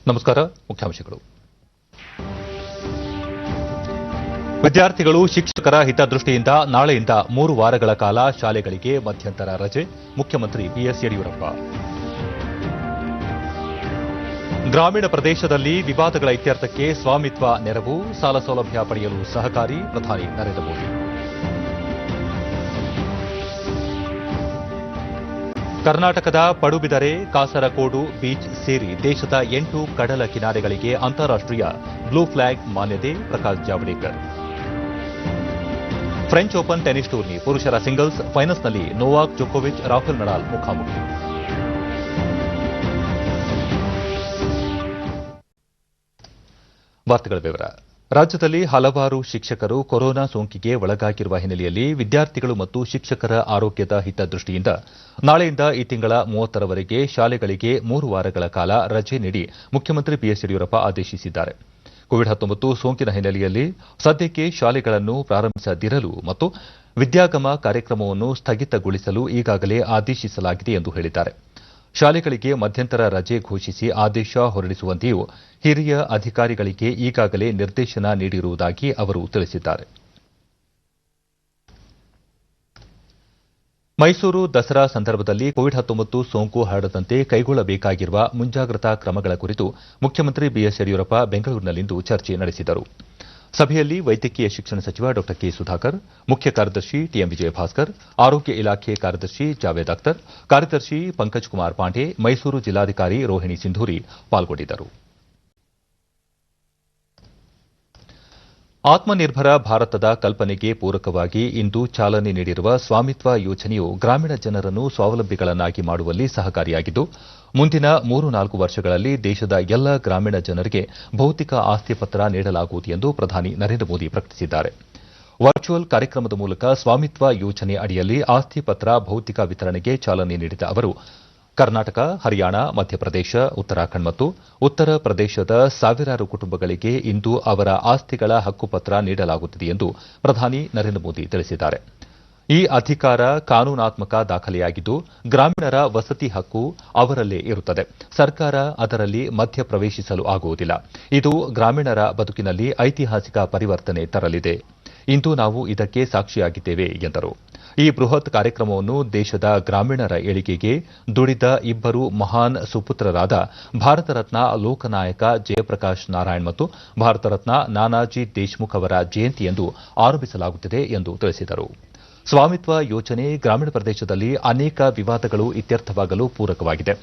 ನಮಸ್ಕಾರ. ಮುಖ್ಯಾಂಶಗಳು. ವಿದ್ಯಾರ್ಥಿಗಳು ಶಿಕ್ಷಕರ ಹಿತದೃಷ್ಟಿಯಿಂದ ನಾಳೆಯಿಂದ 3 ವಾರಗಳ ಕಾಲ ಶಾಲೆಗಳಿಗೆ ಮಧ್ಯಂತರ ರಜೆ. ಮುಖ್ಯಮಂತ್ರಿ ಬಿಎಸ್ ಯಡಿಯೂರಪ್ಪ. ಗ್ರಾಮೀಣ ಪ್ರದೇಶದಲ್ಲಿ ವಿವಾದಗಳ ಇತ್ಯರ್ಥಕ್ಕೆ ಸ್ವಾಮಿತ್ವ ನೆರವು, ಸಾಲ ಸೌಲಭ್ಯ ಪಡೆಯಲು ಸಹಕಾರಿ. ಪ್ರಧಾನಿ ನರೇಂದ್ರ ಮೋದಿ. ಕರ್ನಾಟಕದ ಪಡುಬಿದರೆ, ಕಾಸರಕೋಡು ಬೀಚ್ ಸೇರಿ ದೇಶದ 8 ಕಡಲ ಕಿನಾರೆಗಳಿಗೆ ಅಂತಾರಾಷ್ಟೀಯ ಬ್ಲೂ ಫ್ಲಾಗ್ ಮಾನ್ಯತೆ. Prakash Javadekar. French open tennis tourney ಪುರುಷರ ಸಿಂಗಲ್ಸ್ ಫೈನಲ್ಸ್ನಲ್ಲಿ ನೋವಾಕ್ ಜೊಕೋವಿಚ್, ರಾಫೆಲ್ ನಡಾಲ್ ಮುಖಾಮುಖಿ. ವಾರ್ತೆಗಳ ವಿವರ. ರಾಜ್ಯದಲ್ಲಿ ಹಲವಾರು ಶಿಕ್ಷಕರು ಕೊರೋನಾ ಸೋಂಕಿಗೆ ಒಳಗಾಗಿರುವ ಹಿನ್ನೆಲೆಯಲ್ಲಿ ವಿದ್ಯಾರ್ಥಿಗಳು ಮತ್ತು ಶಿಕ್ಷಕರ ಆರೋಗ್ಯದ ಹಿತದೃಷ್ಟಿಯಿಂದ ನಾಳೆಯಿಂದ ಈ ತಿಂಗಳ 30ರವರೆಗೆ ಶಾಲೆಗಳಿಗೆ 3 ವಾರಗಳ ಕಾಲ ರಜೆ ನೀಡಿ ಮುಖ್ಯಮಂತ್ರಿ ಬಿಎಸ್ ಯಡಿಯೂರಪ್ಪ ಆದೇಶಿಸಿದ್ದಾರೆ. ಕೋವಿಡ್-19 ಸೋಂಕಿನ ಹಿನ್ನೆಲೆಯಲ್ಲಿ ಸದ್ಯಕ್ಕೆ ಶಾಲೆಗಳನ್ನು ಪ್ರಾರಂಭಿಸದಿರಲು ಮತ್ತು ವಿದ್ಯಾಗಮ ಕಾರ್ಯಕ್ರಮವನ್ನು ಸ್ಥಗಿತಗೊಳಿಸಲು ಈಗಾಗಲೇ ಆದೇಶಿಸಲಾಗಿದೆ ಎಂದು ಹೇಳಿದ್ದಾರೆ. ಶಾಲೆಗಳಿಗೆ ಮಧ್ಯಂತರ ರಜೆ ಘೋಷಿಸಿ ಆದೇಶ ಹೊರಡಿಸುವಂತೆಯೂ ಹಿರಿಯ ಅಧಿಕಾರಿಗಳಿಗೆ ಈಗಾಗಲೇ ನಿರ್ದೇಶನ ನೀಡಿರುವುದಾಗಿ ಅವರು ತಿಳಿಸಿದ್ದಾರೆ. ಮೈಸೂರು ದಸರಾ ಸಂದರ್ಭದಲ್ಲಿ ಕೋವಿಡ್-19 ಸೋಂಕು ಹರಡದಂತೆ ಕೈಗೊಳ್ಳಬೇಕಾಗಿರುವ ಮುಂಜಾಗ್ರತಾ ಕ್ರಮಗಳ ಕುರಿತು ಮುಖ್ಯಮಂತ್ರಿ ಬಿಎಸ್ ಯಡಿಯೂರಪ್ಪ ಬೆಂಗಳೂರಿನಲ್ಲಿಂದು ಚರ್ಚೆ ನಡೆಸಿದರು. ಸಭೆಯಲ್ಲಿ ವೈದ್ಯಕೀಯ ಶಿಕ್ಷಣ ಸಚಿವ ಡಾ ಕೆ ಸುಧಾಕರ್, ಮುಖ್ಯ ಕಾರ್ಯದರ್ಶಿ ಟಿಎಂ ವಿಜಯಭಾಸ್ಕರ್, ಆರೋಗ್ಯ ಇಲಾಖೆ ಕಾರ್ಯದರ್ಶಿ ಜಾವೇದ್ ಅಖ್ತರ್, ಕಾರ್ಯದರ್ಶಿ ಪಂಕಜ್ ಕುಮಾರ್ ಪಾಂಡೆ, ಮೈಸೂರು ಜಿಲ್ಲಾಧಿಕಾರಿ ರೋಹಿಣಿ ಸಿಂಧೂರಿ ಪಾಲ್ಗೊಂಡಿದ್ದರು. ಆತ್ಮನಿರ್ಭರ ಭಾರತದ ಕಲ್ಪನೆಗೆ ಪೂರಕವಾಗಿ ಇಂದು ಚಾಲನೆ ನೀಡಿರುವ ಸ್ವಾಮಿತ್ವ ಯೋಜನೆಯು ಗ್ರಾಮೀಣ ಜನರನ್ನು ಸ್ವಾವಲಂಬಿಗಳನ್ನಾಗಿ ಮಾಡುವಲ್ಲಿ ಸಹಕಾರಿಯಾಗಿದ್ದು, ಮುಂದಿನ 3-4 ವರ್ಷಗಳಲ್ಲಿ ದೇಶದ ಎಲ್ಲ ಗ್ರಾಮೀಣ ಜನರಿಗೆ ಭೌತಿಕ ಆಸ್ತಿ ಪತ್ರ ನೀಡಲಾಗುವುದು ಎಂದು ಪ್ರಧಾನಿ ನರೇಂದ್ರ ಮೋದಿ ಪ್ರಕಟಿಸಿದ್ದಾರೆ. ವರ್ಚುವಲ್ ಕಾರ್ಯಕ್ರಮದ ಮೂಲಕ ಸ್ವಾಮಿತ್ವ ಯೋಜನೆ ಅಡಿಯಲ್ಲಿ ಆಸ್ತಿ ಪತ್ರ ಭೌತಿಕ ವಿತರಣೆಗೆ ಚಾಲನೆ ನೀಡಿದ ಅವರು, ಕರ್ನಾಟಕ, ಹರಿಯಾಣ, ಮಧ್ಯಪ್ರದೇಶ, ಉತ್ತರಾಖಂಡ್ ಮತ್ತು ಉತ್ತರ ಪ್ರದೇಶದ ಸಾವಿರಾರು ಕುಟುಂಬಗಳಿಗೆ ಇಂದು ಅವರ ಆಸ್ತಿಗಳ ಹಕ್ಕುಪತ್ರ ನೀಡಲಾಗುತ್ತಿದೆ ಎಂದು ಪ್ರಧಾನಿ ನರೇಂದ್ರ ಮೋದಿ ತಿಳಿಸಿದ್ದಾರೆ. ಈ ಅಧಿಕಾರ ಕಾನೂನಾತ್ಮಕ ದಾಖಲೆಯಾಗಿದ್ದು, ಗ್ರಾಮೀಣರ ವಸತಿ ಹಕ್ಕು ಅವರಲ್ಲೇ ಇರುತ್ತದೆ. ಸರ್ಕಾರ ಅದರಲ್ಲಿ ಮಧ್ಯಪ್ರವೇಶಿಸಲು ಆಗುವುದಿಲ್ಲ. ಇದು ಗ್ರಾಮೀಣರ ಬದುಕಿನಲ್ಲಿ ಐತಿಹಾಸಿಕ ಪರಿವರ್ತನೆ ತರಲಿದೆ. ಇಂದು ನಾವು ಇದಕ್ಕೆ ಸಾಕ್ಷಿಯಾಗಿದ್ದೇವೆ ಎಂದರು. ಈ ಬೃಹತ್ ಕಾರ್ಯಕ್ರಮವನ್ನು ದೇಶದ ಗ್ರಾಮೀಣರ ಏಳಿಗೆಗೆ ದುಡಿದ 2 ಮಹಾನ್ ಸುಪುತ್ರರಾದ ಭಾರತ ರತ್ನ ಲೋಕನಾಯಕ ಜಯಪ್ರಕಾಶ್ ನಾರಾಯಣ್ ಮತ್ತು ಭಾರತ ರತ್ನ ನಾನಾಜಿ ದೇಶ್ಮುಖ್ ಅವರ ಜಯಂತಿಯಂದು ಆರಂಭಿಸಲಾಗುತ್ತಿದೆ ಎಂದು ತಿಳಿಸಿದರು. ಸ್ವಾಮಿತ್ವ ಯೋಜನೆ ಗ್ರಾಮೀಣ ಪ್ರದೇಶದಲ್ಲಿ ಅನೇಕ ವಿವಾದಗಳು ಇತ್ಯರ್ಥವಾಗಲು ಪೂರಕವಾಗಿದೆ.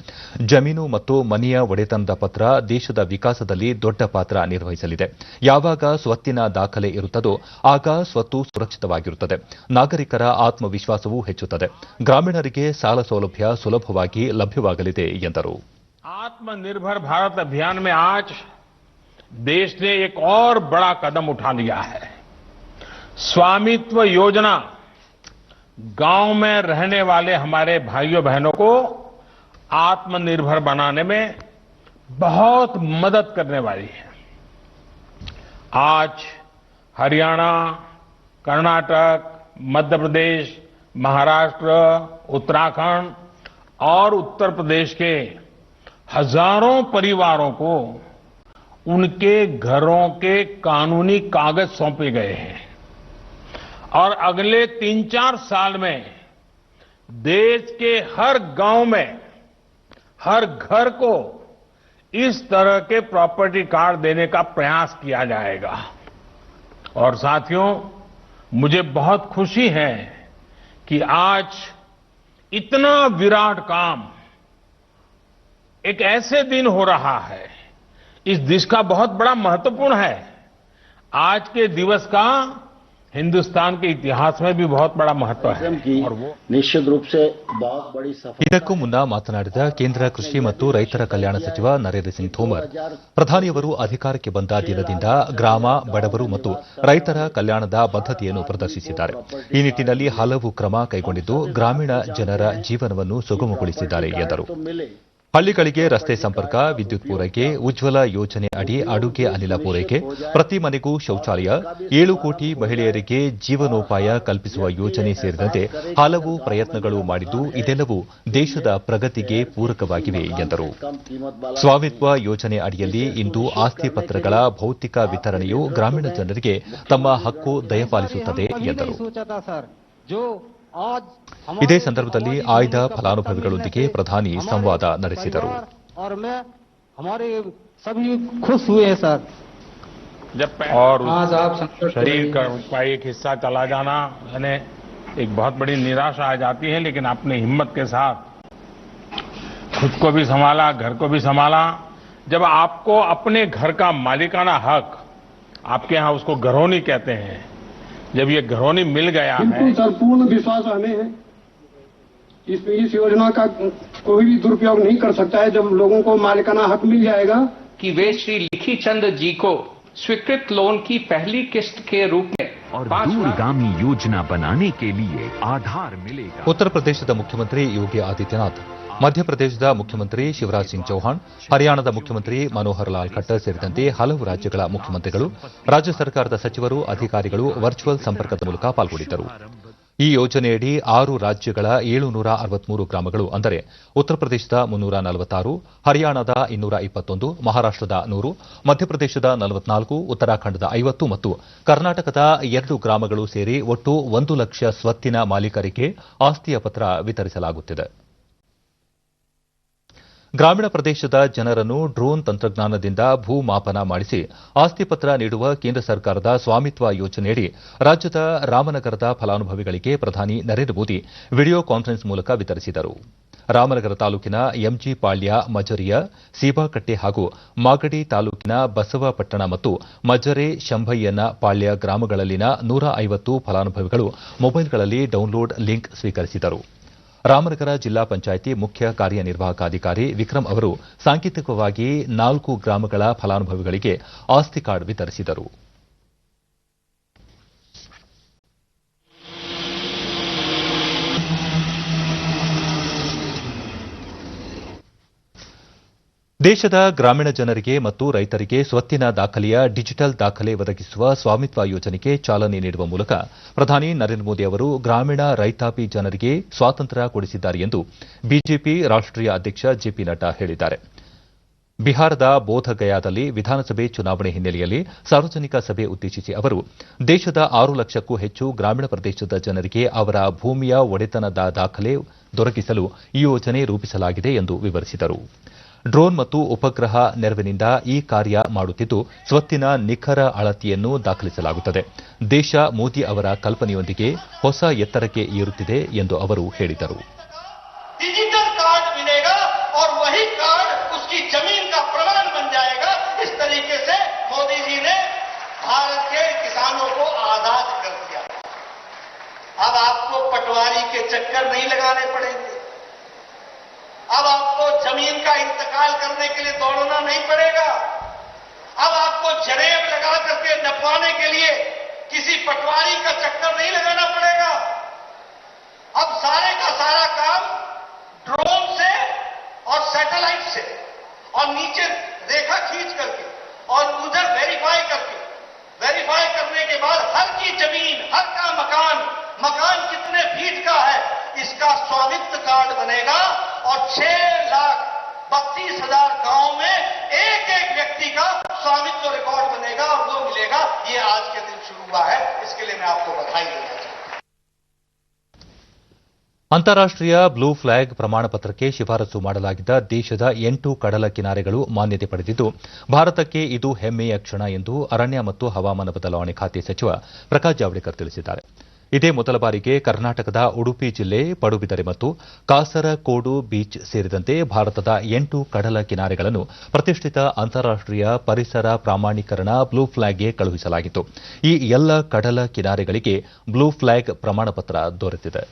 ಜಮೀನು ಮತ್ತು ಮನೆಯ ಒಡೆತನದ ಪತ್ರ ದೇಶದ ವಿಕಾಸದಲ್ಲಿ ದೊಡ್ಡ ಪಾತ್ರ ನಿರ್ವಹಿಸಲಿದೆ. ಯಾವಾಗ ಸ್ವತ್ತಿನ ದಾಖಲೆ ಇರುತ್ತದೋ ಆಗ ಸ್ವತ್ತು ಸುರಕ್ಷಿತವಾಗಿರುತ್ತದೆ. ನಾಗರಿಕರ ಆತ್ಮವಿಶ್ವಾಸವೂ ಹೆಚ್ಚುತ್ತದೆ. ಗ್ರಾಮೀಣರಿಗೆ ಸಾಲ ಸೌಲಭ್ಯ ಸುಲಭವಾಗಿ ಲಭ್ಯವಾಗಲಿದೆ ಎಂದರು. आत्मनिर्भर भारत अभियान में आज देश ने एक और बड़ा कदम उठा लिया है. स्वामित्व योजना गांव में रहने वाले हमारे भाइयों बहनों को आत्मनिर्भर बनाने में बहुत मदद करने वाली है. आज हरियाणा, कर्नाटक, मध्य प्रदेश, महाराष्ट्र, उत्तराखंड और उत्तर प्रदेश के हजारों परिवारों को उनके घरों के कानूनी कागज सौंपे गए हैं और अगले 3-4 साल में देश के हर गांव में हर घर को इस तरह के प्रॉपर्टी कार्ड देने का प्रयास किया जाएगा. और साथियों, मुझे बहुत खुशी है कि आज इतना विराट काम एक ऐसे दिन हो रहा है. इस दिवस का बहुत बड़ा महत्वपूर्ण है. आज के दिवस का हिंदुस्तान के इतिहास में भी बहुत बड़ा महत्व है और वो निश्चित रूप से बहुत बड़ी सफलता. ಇದಕ್ಕೂ ಮುನ್ನ ಮಾತನಾಡಿದ ಕೇಂದ್ರ ಕೃಷಿ ಮತ್ತು ರೈತರ ಕಲ್ಯಾಣ ಸಚಿವ ನರೇಂದ್ರ ಸಿಂಗ್ ತೋಮರ್, ಪ್ರಧಾನಿಯವರು ಅಧಿಕಾರಕ್ಕೆ ಬಂದ ದಿನದಿಂದ ಗ್ರಾಮ, ಬಡವರು ಮತ್ತು ರೈತರ ಕಲ್ಯಾಣದ ಬದ್ಧತೆಯನ್ನು ಪ್ರದರ್ಶಿಸಿದ್ದಾರೆ. ಈ ನಿಟ್ಟಿನಲ್ಲಿ ಹಲವು ಕ್ರಮ ಕೈಗೊಂಡಿದ್ದು ಗ್ರಾಮೀಣ ಜನರ ಜೀವನವನ್ನು ಸುಗಮಗೊಳಿಸಿದ್ದಾರೆ ಎಂದರು. ಹಳ್ಳಿಗಳಿಗೆ ರಸ್ತೆ ಸಂಪರ್ಕ, ವಿದ್ಯುತ್ ಪೂರೈಕೆ, ಉಜ್ವಲ ಯೋಜನೆ ಅಡಿ ಅಡುಗೆ ಅನಿಲ ಪೂರೈಕೆ, ಪ್ರತಿ ಮನೆಗೂ ಶೌಚಾಲಯ, 7 ಕೋಟಿ ಮಹಿಳೆಯರಿಗೆ ಜೀವನೋಪಾಯ ಕಲ್ಪಿಸುವ ಯೋಜನೆ ಸೇರಿದಂತೆ ಹಲವು ಪ್ರಯತ್ನಗಳು ಮಾಡಿದ್ದು ಇದೆಲ್ಲವೂ ದೇಶದ ಪ್ರಗತಿಗೆ ಪೂರಕವಾಗಿವೆ ಎಂದರು. ಸ್ವಾಮಿತ್ವ ಯೋಜನೆ ಅಡಿಯಲ್ಲಿ ಇಂದು ಆಸ್ತಿ ಪತ್ರಗಳ ಭೌತಿಕ ವಿತರಣೆಯು ಗ್ರಾಮೀಣ ಜನರಿಗೆ ತಮ್ಮ ಹಕ್ಕು ದಯಪಾಲಿಸುತ್ತದೆ ಎಂದರು. ಇದೇ ಸಂದರ್ಭದಲ್ಲಿ ಆಯ್ದ ಫಲಾನುಭವಿಗಳೊಂದಿಗೆ ಪ್ರಧಾನಿ ಸಂವಾದ ನಡೆಸಿದರು. और शरीर का एक हिस्सा चला जाना यानी एक बहुत बड़ी निराशा आ जाती है, लेकिन आपने हिम्मत के साथ खुद को भी संभाला, घर को भी संभाला. जब आपको अपने घर का मालिकाना हक, आपके यहाँ उसको घरौनी कहते हैं, जब ये घरौनी मिल गया है, सर पूर्ण विश्वास हमें है इस योजना का कोई भी दुरुपयोग नहीं कर सकता है जब लोगों को मालिकाना हक मिल जाएगा. कि वे श्री लिखी चंद जी को स्वीकृत लोन की पहली किस्त के रूप में और दूरगामी योजना बनाने के लिए आधार मिलेगा. ಉತ್ತರ ಪ್ರದೇಶದ ಮುಖ್ಯಮಂತ್ರಿ ಯೋಗಿ ಆದಿತ್ಯನಾಥ್, ಮಧ್ಯಪ್ರದೇಶದ ಮುಖ್ಯಮಂತ್ರಿ ಶಿವರಾಜ್ ಸಿಂಗ್ ಚೌಹಾಣ್, ಹರಿಯಾಣದ ಮುಖ್ಯಮಂತ್ರಿ ಮನೋಹರ್ ಲಾಲ್ ಖಟ್ಟರ್ ಸೇರಿದಂತೆ ಹಲವು ರಾಜ್ಯಗಳ ಮುಖ್ಯಮಂತ್ರಿಗಳು, ರಾಜ್ಯ ಸರ್ಕಾರದ ಸಚಿವರು, ಅಧಿಕಾರಿಗಳು ವರ್ಚುವಲ್ ಸಂಪರ್ಕದ ಮೂಲಕ ಪಾಲ್ಗೊಂಡಿದ್ದರು. ಈ ಯೋಜನೆಯಡಿ 6 ರಾಜ್ಯಗಳ 763 ಗ್ರಾಮಗಳು ಅಂದರೆ ಉತ್ತರ ಪ್ರದೇಶದ 346, ಹರಿಯಾಣದ 221, ಮಹಾರಾಷ್ಟದ 100, ಮಧ್ಯಪ್ರದೇಶದ 44, ಉತ್ತರಾಖಂಡದ 50 ಮತ್ತು ಕರ್ನಾಟಕದ 2 ಗ್ರಾಮಗಳು ಸೇರಿ ಒಟ್ಟು 1 ಲಕ್ಷ ಸ್ವತ್ತಿನ ಮಾಲೀಕರಿಗೆ ಆಸ್ತಿಯ ಪತ್ರ ವಿತರಿಸಲಾಗುತ್ತಿದೆ. ಗ್ರಾಮೀಣ ಪ್ರದೇಶದ ಜನರನ್ನು ಡ್ರೋನ್ ತಂತ್ರಜ್ಞಾನದಿಂದ ಭೂ ಮಾಪನ ಮಾಡಿಸಿ ಆಸ್ತಿ ಪತ್ರ ನೀಡುವ ಕೇಂದ್ರ ಸರ್ಕಾರದ ಸ್ವಾಮಿತ್ವ ಯೋಜನೆಯಡಿ ರಾಜ್ಯದ ರಾಮನಗರದ ಫಲಾನುಭವಿಗಳಿಗೆ ಪ್ರಧಾನಿ ನರೇಂದ್ರ ಮೋದಿ ವಿಡಿಯೋ ಕಾನ್ಫರೆನ್ಸ್ ಮೂಲಕ ವಿತರಿಸಿದರು. ರಾಮನಗರ ತಾಲೂಕಿನ ಎಂಜಿ ಪಾಳ್ಯ, ಮಜರಿಯ, ಸೀಬಾಕಟ್ಟೆ ಹಾಗೂ ಮಾಗಡಿ ತಾಲೂಕಿನ ಬಸವಪಟ್ಟಣ ಮತ್ತು ಮಜರೆ ಶಂಭಯ್ಯನ ಪಾಳ್ಯ ಗ್ರಾಮಗಳಲ್ಲಿನ 150 ಫಲಾನುಭವಿಗಳು ಮೊಬೈಲ್ಗಳಲ್ಲಿ ಡೌನ್ಲೋಡ್ ಲಿಂಕ್ ಸ್ವೀಕರಿಸಿದರು. ರಾಮನಗರ ಜಿಲ್ಲಾ ಪಂಚಾಯಿತಿ ಮುಖ್ಯ ಕಾರ್ಯನಿರ್ವಾಹಕ ಅಧಿಕಾರಿ ವಿಕ್ರಮ್ ಅವರು ಸಾಂಕೇತಿಕವಾಗಿ 4 ಗ್ರಾಮಗಳ ಫಲಾನುಭವಿಗಳಿಗೆ ಆಸ್ತಿ ಕಾರ್ಡ್ ವಿತರಿಸಿದರು. ದೇಶದ ಗ್ರಾಮೀಣ ಜನರಿಗೆ ಮತ್ತು ರೈತರಿಗೆ ಸ್ವತ್ತಿನ ದಾಖಲೆಯ ಡಿಜಿಟಲ್ ದಾಖಲೆ ಒದಗಿಸುವ ಸ್ವಾಮಿತ್ವ ಯೋಜನೆಗೆ ಚಾಲನೆ ನೀಡುವ ಮೂಲಕ ಪ್ರಧಾನಿ ನರೇಂದ್ರ ಮೋದಿ ಅವರು ಗ್ರಾಮೀಣ ರೈತಾಪಿ ಜನರಿಗೆ ಸ್ವಾತಂತ್ರ್ಯ ಕೊಡಿಸಿದ್ದಾರೆ ಎಂದು ಬಿಜೆಪಿ ರಾಷ್ಟೀಯ ಅಧ್ಯಕ್ಷ ಜೆಪಿ ನಡ್ಡಾ ಹೇಳಿದ್ದಾರೆ. ಬಿಹಾರದ ಬೋಧಗಯಾದಲ್ಲಿ ವಿಧಾನಸಭೆ ಚುನಾವಣೆ ಹಿನ್ನೆಲೆಯಲ್ಲಿ ಸಾರ್ವಜನಿಕ ಸಭೆ ಉದ್ದೇಶಿಸಿ ಅವರು ದೇಶದ 6 ಲಕ್ಷಕ್ಕೂ ಹೆಚ್ಚು ಗ್ರಾಮೀಣ ಪ್ರದೇಶದ ಜನರಿಗೆ ಅವರ ಭೂಮಿಯ ಒಡೆತನದ ದಾಖಲೆ ದೊರಕಿಸಲು ಈ ಯೋಜನೆ ರೂಪಿಸಲಾಗಿದೆ ಎಂದು ವಿವರಿಸಿದರು. ಡ್ರೋನ್ ಮತ್ತು ಉಪಗ್ರಹ ನೆರವಿನಿಂದ ಈ ಕಾರ್ಯ ಮಾಡುತ್ತಿದ್ದು ಸ್ವತ್ತಿನ ನಿಖರ ಅಳತೆಯನ್ನು ದಾಖಲಿಸಲಾಗುತ್ತದೆ. ದೇಶ ಮೋದಿ ಅವರ ಕಲ್ಪನೆಯೊಂದಿಗೆ ಹೊಸ ಎತ್ತರಕ್ಕೆ ಏರುತ್ತಿದೆ ಎಂದು ಅವರು ಹೇಳಿದರು. डिजिटल कार्ड मिलेगा और वही कार्ड उसकी जमीन का प्रमाण बन जाएगा. इस तरीके से मोदी जी ने भारत के किसानों को आजाद कर दिया. अब आपको पटवारी के चक्कर नहीं लगाने पड़ेंगे. अब आपको जमीन का इंतकाल करने के लिए दौड़ना नहीं पड़ेगा. अब आपको जनेब लगा करके नपवाने के लिए किसी पटवारी का चक्कर नहीं लगाना पड़ेगा. अब सारे का सारा काम ड्रोन से और सैटेलाइट से और नीचे रेखा खींच करके और उधर वेरीफाई करने के बाद हर की जमीन, हर का मकान कितने फीट का है, इसका स्वामित्व कार्ड बनेगा और 6,32,000 गांव में एक व्यक्ति का स्वामित्व रिकॉर्ड बनेगा और वो मिलेगा. ये आज के दिन शुरू हुआ है, इसके लिए मैं आपको बधाई देना चाहता हूं. ಅಂತಾರಾಷ್ಟೀಯ ಬ್ಲೂ ಫ್ಲಾಗ್ ಪ್ರಮಾಣ ಪತ್ರಕ್ಕೆ ಶಿಫಾರಸು ಮಾಡಲಾಗಿದ್ದ ದೇಶದ 8 ಕಡಲ ಕಿನಾರೆಗಳು ಮಾನ್ಯತೆ ಪಡೆದಿದ್ದು ಭಾರತಕ್ಕೆ ಇದು ಹೆಮ್ಮೆಯ ಕ್ಷಣ ಎಂದು ಅರಣ್ಯ ಮತ್ತು ಹವಾಮಾನ ಬದಲಾವಣೆ ಖಾತೆ ಸಚಿವ ಪ್ರಕಾಶ್ ಜಾವಡೇಕರ್ ತಿಳಿಸಿದ್ದಾರೆ. ಇದೇ ಮೊದಲ ಬಾರಿಗೆ ಕರ್ನಾಟಕದ ಉಡುಪಿ ಜಿಲ್ಲೆ ಪಡುಬಿದರೆ ಮತ್ತು ಕಾಸರಕೋಡು ಬೀಚ್ ಸೇರಿದಂತೆ ಭಾರತದ 8 ಕಡಲ ಕಿನಾರೆಗಳನ್ನು ಪ್ರತಿಷ್ಠಿತ ಅಂತಾರಾಷ್ಟೀಯ ಪರಿಸರ ಪ್ರಾಮಾಣೀಕರಣ ಬ್ಲೂ ಫ್ಲಾಗ್ಗೆ ಕಳುಹಿಸಲಾಗಿತ್ತು. ಈ ಎಲ್ಲ ಕಡಲ ಕಿನಾರೆಗಳಿಗೆ ಬ್ಲೂ ಫ್ಲಾಗ್ ಪ್ರಮಾಣ ಪತ್ರ ದೊರೆತಿದೆ.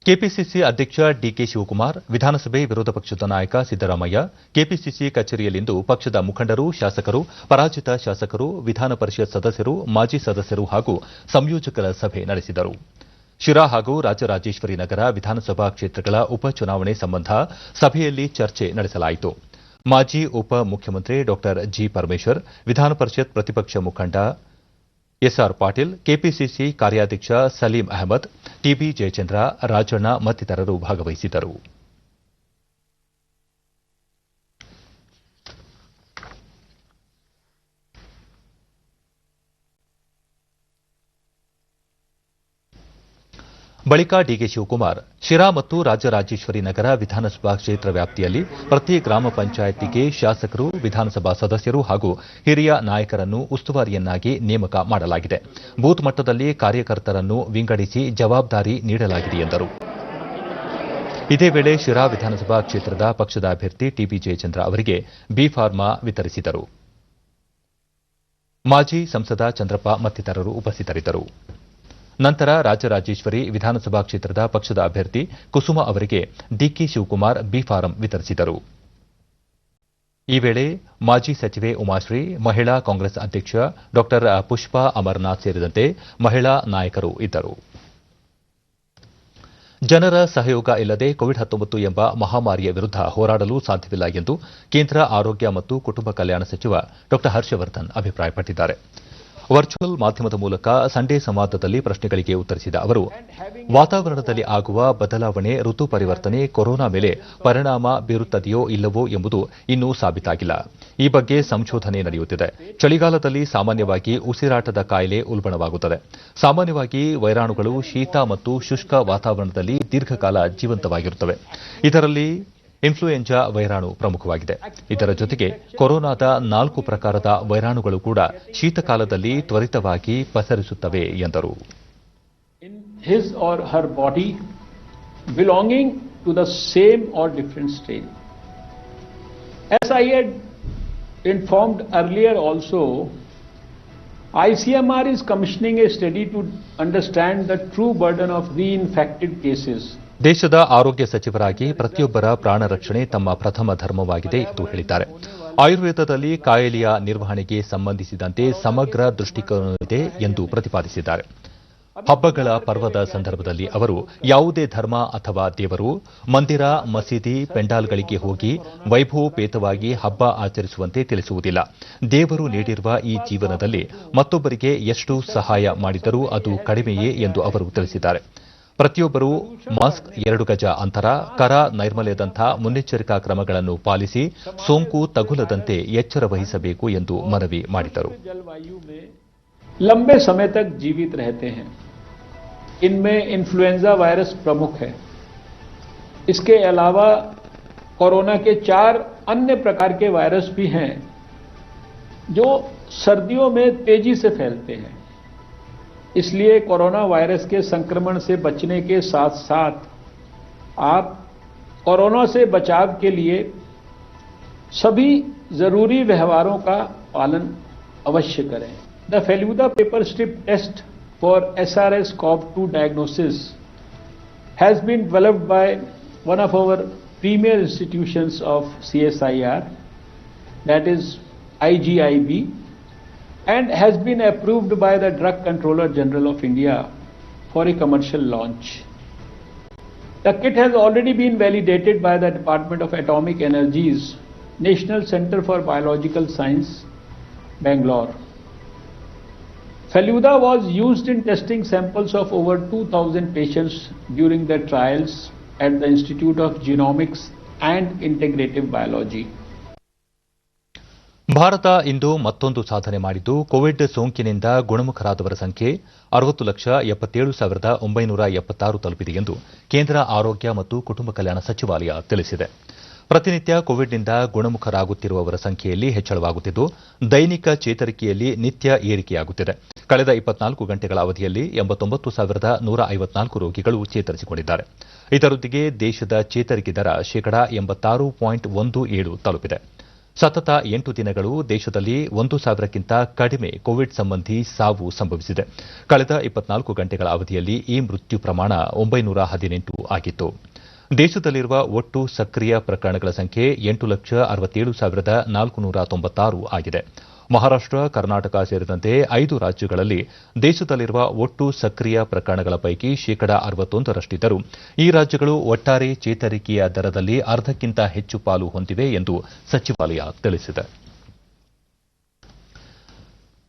ಕೆಪಿಸಿಸಿ ಅಧ್ಯಕ್ಷ ಡಿಕೆ ಶಿವಕುಮಾರ್, ವಿಧಾನಸಭೆ ವಿರೋಧ ಪಕ್ಷದ ನಾಯಕ ಸಿದ್ದರಾಮಯ್ಯ ಕೆಪಿಸಿಸಿ ಕಚೇರಿಯಲ್ಲಿಂದು ಪಕ್ಷದ ಮುಖಂಡರು, ಶಾಸಕರು, ಪರಾಜಿತ ಶಾಸಕರು, ವಿಧಾನ ಪರಿಷತ್ ಸದಸ್ಯರು, ಮಾಜಿ ಸದಸ್ಯರು ಹಾಗೂ ಸಂಯೋಜಕರ ಸಭೆ ನಡೆಸಿದರು. ಶಿರಾ ಹಾಗೂ ರಾಜರಾಜೇಶ್ವರಿ ನಗರ ವಿಧಾನಸಭಾ ಕ್ಷೇತ್ರಗಳ ಉಪಚುನಾವಣೆ ಸಂಬಂಧ ಸಭೆಯಲ್ಲಿ ಚರ್ಚೆ ನಡೆಸಲಾಯಿತು. ಮಾಜಿ ಉಪ ಮುಖ್ಯಮಂತ್ರಿ ಡಾ ಜಿ ಪರಮೇಶ್ವರ್, ವಿಧಾನ ಪರಿಷತ್ ಪ್ರತಿಪಕ್ಷ ಮುಖಂಡ ಎಸ್ಆರ್ ಪಾಟೀಲ್, ಕೆಪಿಸಿಸಿ ಕಾರ್ಯಾಧ್ಯಕ್ಷ ಸಲೀಂ ಅಹಮದ್, ಟಿಬಿ ಜಯಚಂದ್ರ, ರಾಜಣ್ಣ ಮತ್ತಿತರರು ಭಾಗವಹಿಸಿದ್ದರು. ಬಳಿಕ ಡಿಕೆ ಶಿವಕುಮಾರ್ ಶಿರಾ ಮತ್ತು ರಾಜರಾಜೇಶ್ವರಿ ನಗರ ವಿಧಾನಸಭಾ ಕ್ಷೇತ್ರ ವ್ಯಾಪ್ತಿಯಲ್ಲಿ ಪ್ರತಿ ಗ್ರಾಮ ಪಂಚಾಯಿತಿಗೆ ಶಾಸಕರು, ವಿಧಾನಸಭಾ ಸದಸ್ಯರು ಹಾಗೂ ಹಿರಿಯ ನಾಯಕರನ್ನು ಉಸ್ತುವಾರಿಯನ್ನಾಗಿ ನೇಮಕ ಮಾಡಲಾಗಿದೆ. ಬೂತ್ ಮಟ್ಟದಲ್ಲಿ ಕಾರ್ಯಕರ್ತರನ್ನು ವಿಂಗಡಿಸಿ ಜವಾಬ್ದಾರಿ ನೀಡಲಾಗಿದೆ ಎಂದರು. ಇದೇ ವೇಳೆ ಶಿರಾ ವಿಧಾನಸಭಾ ಕ್ಷೇತ್ರದ ಪಕ್ಷದ ಅಭ್ಯರ್ಥಿ ಟಿಬಿ ಜಯಚಂದ್ರ ಅವರಿಗೆ ಬಿ ಫಾರ್ಮಾ ವಿತರಿಸಿದರು. ಮಾಜಿ ಸಂಸದ ಚಂದ್ರಪ್ಪ ಮತ್ತಿತರರು ಉಪಸ್ಥಿತರಿದ್ದರು. ನಂತರ ರಾಜರಾಜೇಶ್ವರಿ ವಿಧಾನಸಭಾ ಕ್ಷೇತ್ರದ ಪಕ್ಷದ ಅಭ್ಯರ್ಥಿ ಕುಸುಮ ಅವರಿಗೆ ಡಿಕೆ ಶಿವಕುಮಾರ್ ಬಿ ಫಾರಂ ವಿತರಿಸಿದರು. ಈ ವೇಳೆ ಮಾಜಿ ಸಚಿವೆ ಉಮಾಶ್ರೀ, ಮಹಿಳಾ ಕಾಂಗ್ರೆಸ್ ಅಧ್ಯಕ್ಷ ಡಾ ಪುಷ್ಪಾ ಅಮರನಾಥ್ ಸೇರಿದಂತೆ ಮಹಿಳಾ ನಾಯಕರು ಇದ್ದರು. ಜನರ ಸಹಯೋಗ ಇಲ್ಲದೆ ಕೋವಿಡ್-19 ಎಂಬ ಮಹಾಮಾರಿಯ ವಿರುದ್ಧ ಹೋರಾಡಲು ಸಾಧ್ಯವಿಲ್ಲ ಎಂದು ಕೇಂದ್ರ ಆರೋಗ್ಯ ಮತ್ತು ಕುಟುಂಬ ಕಲ್ಯಾಣ ಸಚಿವ ಡಾ ಹರ್ಷವರ್ಧನ್ ಅಭಿಪ್ರಾಯಪಟ್ಟಿದ್ದಾರೆ. ವರ್ಚುವಲ್ ಮಾಧ್ಯಮದ ಮೂಲಕ ಸಂಡೇ ಸಂವಾದದಲ್ಲಿ ಪ್ರಶ್ನೆಗಳಿಗೆ ಉತ್ತರಿಸಿದ ಅವರು, ವಾತಾವರಣದಲ್ಲಿ ಆಗುವ ಬದಲಾವಣೆ, ಋತು ಪರಿವರ್ತನೆ ಕೊರೋನಾ ಮೇಲೆ ಪರಿಣಾಮ ಬೀರುತ್ತದೆಯೋ ಇಲ್ಲವೋ ಎಂಬುದು ಇನ್ನೂ ಸಾಬೀತಾಗಿಲ್ಲ. ಈ ಬಗ್ಗೆ ಸಂಶೋಧನೆ ನಡೆಯುತ್ತಿದೆ. ಚಳಿಗಾಲದಲ್ಲಿ ಸಾಮಾನ್ಯವಾಗಿ ಉಸಿರಾಟದ ಕಾಯಿಲೆ ಉಲ್ಬಣವಾಗುತ್ತದೆ. ಸಾಮಾನ್ಯವಾಗಿ ವೈರಾಣುಗಳು ಶೀತ ಮತ್ತು ಶುಷ್ಕ ವಾತಾವರಣದಲ್ಲಿ ದೀರ್ಘಕಾಲ ಜೀವಂತವಾಗಿರುತ್ತವೆ. ಇದರಲ್ಲಿ ಇನ್ಫ್ಲೂಯೆಂಜಾ ವೈರಾಣು ಪ್ರಮುಖವಾಗಿದೆ. ಇದರ ಜೊತೆಗೆ ಕೊರೋನಾದ 4 ಪ್ರಕಾರದ ವೈರಾಣುಗಳು ಕೂಡ ಶೀತಕಾಲದಲ್ಲಿ ತ್ವರಿತವಾಗಿ ಪಸರಿಸುತ್ತವೆ ಎಂದರು. In his or her body belonging to the same or different strain. As I had informed earlier also, ICMR is commissioning a study to understand the true burden of reinfected cases. ದೇಶದ ಆರೋಗ್ಯ ಸಚಿವರಾಗಿ ಪ್ರತಿಯೊಬ್ಬರ ಪ್ರಾಣ ರಕ್ಷಣೆ ತಮ್ಮ ಪ್ರಥಮ ಧರ್ಮವಾಗಿದೆ ಎಂದು ಹೇಳಿದ್ದಾರೆ. ಆಯುರ್ವೇದದಲ್ಲಿ ಕಾಯಿಲೆಯ ನಿರ್ವಹಣೆಗೆ ಸಂಬಂಧಿಸಿದಂತೆ ಸಮಗ್ರ ದೃಷ್ಟಿಕೋನವಿದೆ ಎಂದು ಪ್ರತಿಪಾದಿಸಿದ್ದಾರೆ. ಹಬ್ಬಗಳ ಪರ್ವದ ಸಂದರ್ಭದಲ್ಲಿ ಅವರು ಯಾವುದೇ ಧರ್ಮ ಅಥವಾ ದೇವರು, ಮಂದಿರ, ಮಸೀದಿ, ಪೆಂಡಾಲ್ಗಳಿಗೆ ಹೋಗಿ ವೈಭವೋಪೇತವಾಗಿ ಹಬ್ಬ ಆಚರಿಸುವಂತೆ ತಿಳಿಸುವುದಿಲ್ಲ. ದೇವರು ನೀಡಿರುವ ಈ ಜೀವನದಲ್ಲಿ ಮತ್ತೊಬ್ಬರಿಗೆ ಎಷ್ಟು ಸಹಾಯ ಮಾಡಿದರೂ ಅದು ಕಡಿಮೆಯೇ ಎಂದು ಅವರು ತಿಳಿಸಿದ್ದಾರೆ. ಪ್ರತಿಯೊಬ್ಬರೂ ಮಾಸ್ಕ್, 2 ಗಜ ಅಂತರ, ಕರ ನೈರ್ಮಲ್ಯದಂಥ ಮುನ್ನೆಚ್ಚರಿಕಾ ಕ್ರಮಗಳನ್ನು ಪಾಲಿಸಿ ಸೋಂಕು ತಗುಲದಂತೆ ಎಚ್ಚರ ವಹಿಸಬೇಕು ಎಂದು ಮನವಿ ಮಾಡಿದರು. लंबे समय तक जीवित रहते हैं. इनमें इन्फ्लुएंजा वायरस प्रमुख है. इसके अलावा कोरोना के 4 अन्य प्रकार के वायरस भी हैं जो सर्दियों में तेजी से फैलते हैं. इसलिए कोरोना वायरस के संक्रमण से बचने के साथ साथ आप कोरोना से बचाव के लिए सभी जरूरी व्यवहारों का पालन अवश्य करें. The Feluda paper strip test for SARS-CoV-2 diagnosis has been developed by one of our premier institutions of CSIR, that is IGIB, and has been approved by the Drug Controller General of India for a commercial launch. The kit has already been validated by the Department of Atomic Energy's National Center for Biological Science, Bangalore. Feluda was used in testing samples of over 2,000 patients during the trials at the Institute of Genomics and Integrative Biology. Bharat ಇಂದು ಮತ್ತೊಂದು ಸಾಧನೆ ಮಾಡಿದ್ದು, Covid ಸೋಂಕಿನಿಂದ ಗುಣಮುಖರಾದವರ ಸಂಖ್ಯೆ 60,77,976 ತಲುಪಿದೆ ಎಂದು ಕೇಂದ್ರ ಆರೋಗ್ಯ ಮತ್ತು ಕುಟುಂಬ ಕಲ್ಯಾಣ ಸಚಿವಾಲಯ ತಿಳಿಸಿದೆ. ಪ್ರತಿನಿತ್ಯ ಕೋವಿಡ್ನಿಂದ ಗುಣಮುಖರಾಗುತ್ತಿರುವವರ ಸಂಖ್ಯೆಯಲ್ಲಿ ಹೆಚ್ಚಳವಾಗುತ್ತಿದ್ದು, ದೈನಿಕ ಚೇತರಿಕೆಯಲ್ಲಿ ನಿತ್ಯ ಏರಿಕೆಯಾಗುತ್ತಿದೆ. ಕಳೆದ 24 ಗಂಟೆಗಳ ಅವಧಿಯಲ್ಲಿ 89,154 ರೋಗಿಗಳು ಚೇತರಿಸಿಕೊಂಡಿದ್ದಾರೆ. ಇದರೊಂದಿಗೆ ದೇಶದ ಚೇತರಿಕೆ ದರ ಶೇಕಡಾ 86.17 ತಲುಪಿದೆ. ಸತತ 8 ದಿನಗಳು ದೇಶದಲ್ಲಿ 1,000ಕ್ಕಿಂತ ಕಡಿಮೆ ಕೋವಿಡ್ ಸಂಬಂಧಿ ಸಾವು ಸಂಭವಿಸಿದೆ. ಕಳೆದ 24 ಗಂಟೆಗಳ ಅವಧಿಯಲ್ಲಿ ಈ ಮೃತ್ಯು ಪ್ರಮಾಣ 918 ಆಗಿತ್ತು. ದೇಶದಲ್ಲಿರುವ ಒಟ್ಟು ಸಕ್ರಿಯ ಪ್ರಕರಣಗಳ ಸಂಖ್ಯೆ 8,67,496 ಆಗಿದೆ. ಮಹಾರಾಷ್ಟ್ರ, ಕರ್ನಾಟಕ ಸೇರಿದಂತೆ 5 ರಾಜ್ಯಗಳಲ್ಲಿ ದೇಶದಲ್ಲಿರುವ ಒಟ್ಟು ಸಕ್ರಿಯ ಪ್ರಕರಣಗಳ ಪೈಕಿ ಶೇಕಡಾ 61ರಷ್ಟಿದ್ದರೂ ಈ ರಾಜ್ಯಗಳು ಒಟ್ಟಾರೆ ಚೇತರಿಕೆಯ ದರದಲ್ಲಿ ಅರ್ಧಕ್ಕಿಂತ ಹೆಚ್ಚು ಪಾಲು ಹೊಂದಿವೆ ಎಂದು ಸಚಿವಾಲಯ ತಿಳಿಸಿದೆ.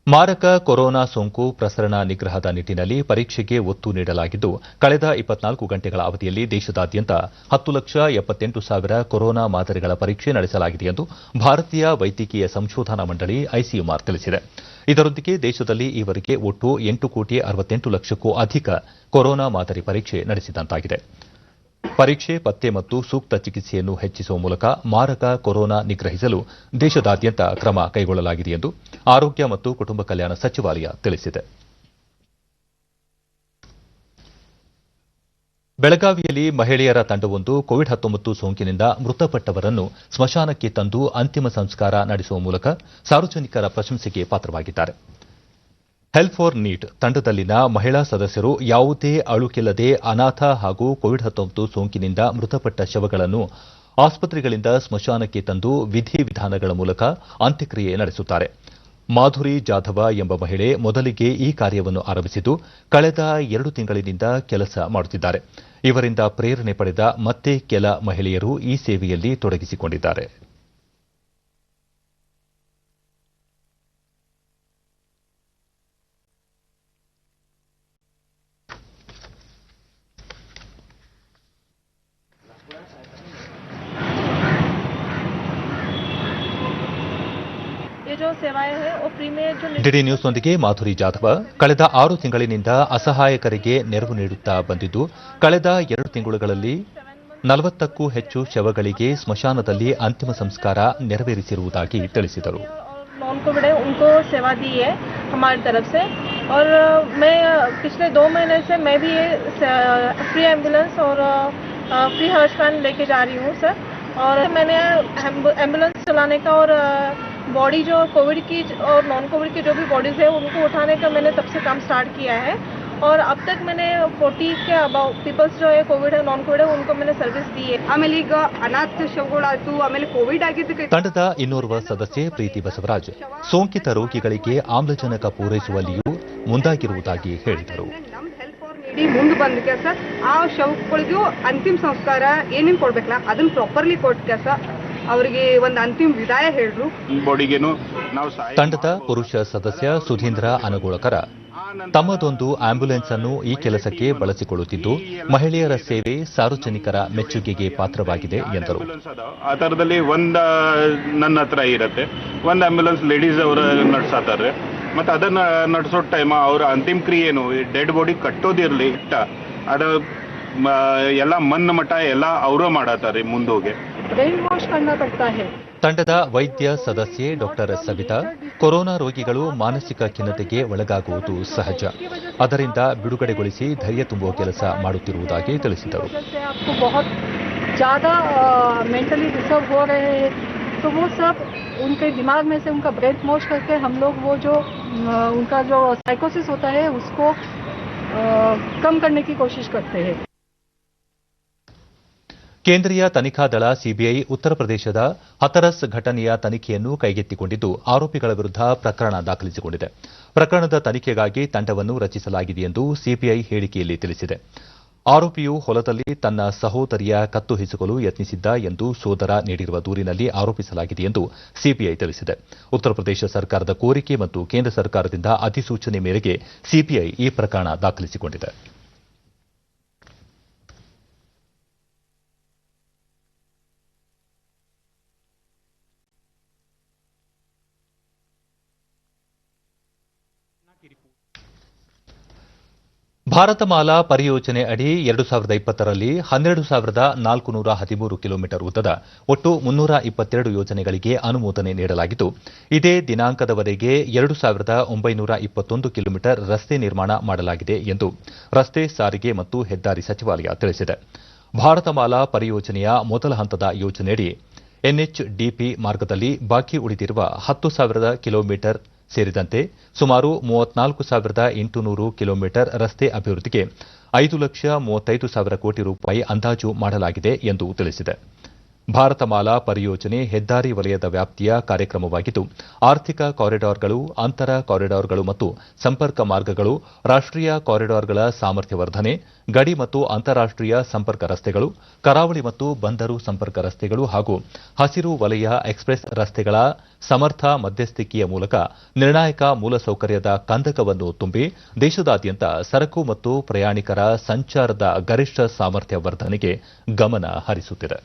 ಮಾರಕ ಕೊರೋನಾ ಸೋಂಕು ಪ್ರಸರಣ ನಿಗ್ರಹದ ನಿಟ್ಟಿನಲ್ಲಿ ಪರೀಕ್ಷೆಗೆ ಒತ್ತು ನೀಡಲಾಗಿದ್ದು, ಕಳೆದ 24 ಗಂಟೆಗಳ ಅವಧಿಯಲ್ಲಿ ದೇಶದಾದ್ಯಂತ 10,78,000 ಕೊರೋನಾ ಮಾದರಿಗಳ ಪರೀಕ್ಷೆ ನಡೆಸಲಾಗಿದೆ ಎಂದು ಭಾರತೀಯ ವೈದ್ಯಕೀಯ ಸಂಶೋಧನಾ ಮಂಡಳಿ ಐಸಿಎಂಆರ್ ತಿಳಿಸಿದೆ. ಇದರೊಂದಿಗೆ ದೇಶದಲ್ಲಿ ಈವರೆಗೆ ಒಟ್ಟು 8,68,00,000ಕ್ಕೂ ಅಧಿಕ ಕೊರೋನಾ ಮಾದರಿ ಪರೀಕ್ಷೆ ನಡೆಸಿದಂತಾಗಿದೆ. ಪರೀಕ್ಷೆ, ಪತ್ತೆ ಮತ್ತು ಸೂಕ್ತ ಚಿಕಿತ್ಸೆಯನ್ನು ಹೆಚ್ಚಿಸುವ ಮೂಲಕ ಮಾರಕ ಕೊರೋನಾ ನಿಗ್ರಹಿಸಲು ದೇಶದಾದ್ಯಂತ ಕ್ರಮ ಕೈಗೊಳ್ಳಲಾಗಿದೆ ಎಂದು ಆರೋಗ್ಯ ಮತ್ತು ಕುಟುಂಬ ಕಲ್ಯಾಣ ಸಚಿವಾಲಯ ತಿಳಿಸಿದೆ. ಬೆಳಗಾವಿಯಲ್ಲಿ ಮಹಿಳೆಯರ ತಂಡವೊಂದು ಕೋವಿಡ್-19 ಸೋಂಕಿನಿಂದ ಮೃತಪಟ್ಟವರನ್ನು ಸ್ಮಶಾನಕ್ಕೆ ತಂದು ಅಂತಿಮ ಸಂಸ್ಕಾರ ನಡೆಸುವ ಮೂಲಕ ಸಾರ್ವಜನಿಕರ ಪ್ರಶಂಸೆಗೆ ಪಾತ್ರವಾಗಿದ್ದಾರೆ. ಹೆಲ್ಪ್ ಫಾರ್ ನೀಟ್ ತಂಡದಲ್ಲಿನ ಮಹಿಳಾ ಸದಸ್ಯರು ಯಾವುದೇ ಅಳುಕಿಲ್ಲದೆ ಅನಾಥ ಹಾಗೂ ಕೋವಿಡ್-19 ಸೋಂಕಿನಿಂದ ಮೃತಪಟ್ಟ ಶವಗಳನ್ನು ಆಸ್ಪತ್ರೆಗಳಿಂದ ಸ್ಮಶಾನಕ್ಕೆ ತಂದು ವಿಧಿವಿಧಾನಗಳ ಮೂಲಕ ಅಂತ್ಯಕ್ರಿಯೆ ನಡೆಸುತ್ತಾರೆ. ಮಾಧುರಿ ಜಾಧವ ಎಂಬ ಮಹಿಳೆ ಮೊದಲಿಗೆ ಈ ಕಾರ್ಯವನ್ನು ಆರಂಭಿಸಿದ್ದು, ಕಳೆದ 2 ತಿಂಗಳಿನಿಂದ ಕೆಲಸ ಮಾಡುತ್ತಿದ್ದಾರೆ. ಇವರಿಂದ ಪ್ರೇರಣೆ ಪಡೆದ ಮತ್ತೆ ಕೆಲ ಮಹಿಳೆಯರು ಈ ಸೇವೆಯಲ್ಲಿ ತೊಡಗಿಸಿಕೊಂಡಿದ್ದಾರೆ. ಡಿಡಿ ನ್ಯೂಸ್ನೊಂದಿಗೆ ಮಾಧುರಿ ಜಾಧವ ಕಳೆದ 6 ತಿಂಗಳಿನಿಂದ ಅಸಹಾಯಕರಿಗೆ ನೆರವು ನೀಡುತ್ತಾ ಬಂದಿದ್ದು, ಕಳೆದ 2 ತಿಂಗಳುಗಳಲ್ಲಿ 40ಕ್ಕೂ ಹೆಚ್ಚು ಶವಗಳಿಗೆ ಸ್ಮಶಾನದಲ್ಲಿ ಅಂತಿಮ ಸಂಸ್ಕಾರ ನೆರವೇರಿಸಿರುವುದಾಗಿ ತಿಳಿಸಿದರು. नॉन कोविड है उनको सेवा दी है हमारी तरफ से, और मैं पिछले 2 महीने से मैं भी ये फ्री एम्बुलेंस और फ्री हर्ष वैन लेके जा रही हूँ सर. और मैंने एम्बुलेंस चलाने का और बॉडी जो कोविड की और नॉन कोविड की जो भी बॉडीज है उनको उठाने का मैंने तब से काम स्टार्ट किया है. और अब तक मैंने 40 के अबाउट पीपल्स जो है कोविड है नॉन कोविड है उनको मैंने सर्विस दी है. ಆಮೇಲೆ ಈಗ ಅನಾಥ ಶವಗಳಾಯ್ತು, ಆಮೇಲೆ ಕೋವಿಡ್ ಆಗಿದ್ದಕ್ಕೆ ತಂಡದ ಇನ್ನೋರ್ವ ಸದಸ್ಯೆ ಪ್ರೀತಿ ಬಸವರಾಜ್ ಸೋಂಕಿತ ರೋಗಿಗಳಿಗೆ ಆಮ್ಲಜನಕ ಪೂರೈಸುವಲ್ಲಿಯೂ ಮುಂದಾಗಿರುವುದಾಗಿ ಹೇಳಿದರು. ಮುಂದೆ ಬಂದಕ್ಕೆ ಸರ್ ಆ ಶವಗಳಿಗೂ ಅಂತಿಮ ಸಂಸ್ಕಾರ ಏನೇನು ಕೊಡ್ಬೇಕಲ್ಲ ಅದನ್ನ ಪ್ರಾಪರ್ಲಿ ಕೊಟ್ಟಕ್ಕೆ ಸರ್ ಅವರಿಗೆ ಒಂದು ಅಂತಿಮ ವಿದಾಯ ಹೇಳಿದ್ರು. ತಂಡದ ಪುರುಷ ಸದಸ್ಯ ಸುಧೀಂದ್ರ ಅನಗೋಳಕರ ತಮ್ಮದೊಂದು ಆಂಬ್ಯುಲೆನ್ಸ್ ಅನ್ನು ಈ ಕೆಲಸಕ್ಕೆ ಬಳಸಿಕೊಳ್ಳುತ್ತಿದ್ದು, ಮಹಿಳೆಯರ ಸೇವೆ ಸಾರ್ವಜನಿಕರ ಮೆಚ್ಚುಗೆಗೆ ಪಾತ್ರವಾಗಿದೆ ಎಂದರು. ಆ ತರದಲ್ಲಿ ಒಂದು ನನ್ನ ಹತ್ರ ಇರುತ್ತೆ, ಒಂದು ಆಂಬ್ಯುಲೆನ್ಸ್ ಲೇಡೀಸ್ ಅವರು ನಡ್ಸತ್ತಾರೆ. ಮತ್ತೆ ಅದನ್ನ ನಡೆಸೋ ಟೈಮ್ ಅವರ ಅಂತಿಮ ಕ್ರಿಯೆನು ಡೆಡ್ ಬಾಡಿ ಕಟ್ಟೋದಿರ್ಲಿ ಇಟ್ಟ ಅದ ಎಲ್ಲ ಮಣ್ಣ ಮಠ ಎಲ್ಲ ಅವರೇ ಮಾಡತ್ತಾರೆ ಮುಂದೋಗಿ. ತಂಡದ ವೈದ್ಯ ಸದಸ್ಯೆ ಡಾಕ್ಟರ್ ಸವಿತಾ ಕೊರೋನಾ ರೋಗಿಗಳು ಮಾನಸಿಕ ಖಿನ್ನತೆಗೆ ಒಳಗಾಗುವುದು ಸಹಜ, ಅದರಿಂದ ಬಿಡುಗಡೆಗೊಳಿಸಿ ಧೈರ್ಯ ತುಂಬುವ ಕೆಲಸ ಮಾಡುತ್ತಿರುವುದಾಗಿ ತಿಳಿಸಿದರು. तो वो सब उनके दिमाग में से उनका ब्रेन वॉश करके हम लोग वो जो उनका जो साइकोसिस होता है उसको कम करने की कोशिश करते हैं. ಕೇಂದ್ರೀಯ ತನಿಖಾ ದಳ ಸಿಬಿಐ ಉತ್ತರ ಪ್ರದೇಶದ ಹತರಸ್ ಘಟನೆಯ ತನಿಖೆಯನ್ನು ಕೈಗೆತ್ತಿಕೊಂಡಿದ್ದು, ಆರೋಪಿಗಳ ವಿರುದ್ಧ ಪ್ರಕರಣ ದಾಖಲಿಸಿಕೊಂಡಿದೆ. ಪ್ರಕರಣದ ತನಿಖೆಗಾಗಿ ತಂಡವನ್ನು ರಚಿಸಲಾಗಿದೆ ಎಂದು ಸಿಬಿಐ ಹೇಳಿಕೆಯಲ್ಲಿ ತಿಳಿಸಿದೆ. ಆರೋಪಿಯು ಹೊಲದಲ್ಲಿ ತನ್ನ ಸಹೋದರಿಯ ಕತ್ತು ಹಿಸುಕಲು ಯತ್ನಿಸಿದ್ದ ಎಂದು ಸೋದರ ನೀಡಿರುವ ದೂರಿನಲ್ಲಿ ಆರೋಪಿಸಲಾಗಿದೆ ಎಂದು ಸಿಬಿಐ ತಿಳಿಸಿದೆ. ಉತ್ತರ ಪ್ರದೇಶ ಸರ್ಕಾರದ ಕೋರಿಕೆ ಮತ್ತು ಕೇಂದ್ರ ಸರ್ಕಾರದಿಂದ ಅಧಿಸೂಚನೆ ಮೇರೆಗೆ ಸಿಬಿಐ ಈ ಪ್ರಕರಣ ದಾಖಲಿಸಿಕೊಂಡಿದೆ. ಭಾರತಮಾಲಾ ಪರಿಯೋಜನೆ ಅಡಿ 2020ರಲ್ಲಿ 12,413 ಕಿಲೋಮೀಟರ್ ಉದ್ದದ ಒಟ್ಟು 322 ಯೋಜನೆಗಳಿಗೆ ಅನುಮೋದನೆ ನೀಡಲಾಗಿದ್ದು, ಇದೇ ದಿನಾಂಕದವರೆಗೆ 2,921 ಕಿಲೋಮೀಟರ್ ರಸ್ತೆ ನಿರ್ಮಾಣ ಮಾಡಲಾಗಿದೆ ಎಂದು ರಸ್ತೆ ಸಾರಿಗೆ ಮತ್ತು ಹೆದ್ದಾರಿ ಸಚಿವಾಲಯ ತಿಳಿಸಿದೆ. ಭಾರತಮಾಲಾ ಪರಿಯೋಜನೆಯ ಮೊದಲ ಹಂತದ ಯೋಜನೆಯಡಿ ಎನ್ಎಚ್ಡಿಪಿ ಮಾರ್ಗದಲ್ಲಿ ಬಾಕಿ ಉಳಿದಿರುವ 10,000 ಕಿಲೋಮೀಟರ್ ಸೇರಿದಂತೆ ಸುಮಾರು 34,800 ಕಿಲೋಮೀಟರ್ ರಸ್ತೆ ಅಭಿವೃದ್ಧಿಗೆ 5,35,000 ಕೋಟಿ ರೂಪಾಯಿ ಅಂದಾಜು ಮಾಡಲಾಗಿದೆ ಎಂದು ತಿಳಿಸಿದೆ. ಭಾರತಮಾಲಾ ಪರಿಯೋಜನೆ ಹೆದ್ದಾರಿ ವಲಯದ ವ್ಯಾಪ್ತಿಯ ಕಾರ್ಯಕ್ರಮವಾಗಿದ್ದು ಆರ್ಥಿಕ ಕಾರಿಡಾರ್ಗಳು ಅಂತರ ಕಾರಿಡಾರ್ಗಳು ಮತ್ತು ಸಂಪರ್ಕ ಮಾರ್ಗಗಳು ರಾಷ್ಟೀಯ ಕಾರಿಡಾರ್ಗಳ ಸಾಮರ್ಥ್ಯ ವರ್ಧನೆ ಗಡಿ ಮತ್ತು ಅಂತಾರಾಷ್ಟೀಯ ಸಂಪರ್ಕ ರಸ್ತೆಗಳು ಕರಾವಳಿ ಮತ್ತು ಬಂದರು ಸಂಪರ್ಕ ರಸ್ತೆಗಳು ಹಾಗೂ ಹಸಿರು ವಲಯ ಎಕ್ಸ್ಪ್ರೆಸ್ ರಸ್ತೆಗಳ ಸಮರ್ಥ ಮಧ್ಯಸ್ಥಿಕೆಯ ಮೂಲಕ ನಿರ್ಣಾಯಕ ಮೂಲಸೌಕರ್ಯದ ಕಂದಕವನ್ನು ತುಂಬಿ ದೇಶದಾದ್ಯಂತ ಸರಕು ಮತ್ತು ಪ್ರಯಾಣಿಕರ ಸಂಚಾರದ ಗರಿಷ್ಠ ಸಾಮರ್ಥ್ಯ ವರ್ಧನೆಗೆ ಗಮನ ಹರಿಸುತ್ತಿದೆ.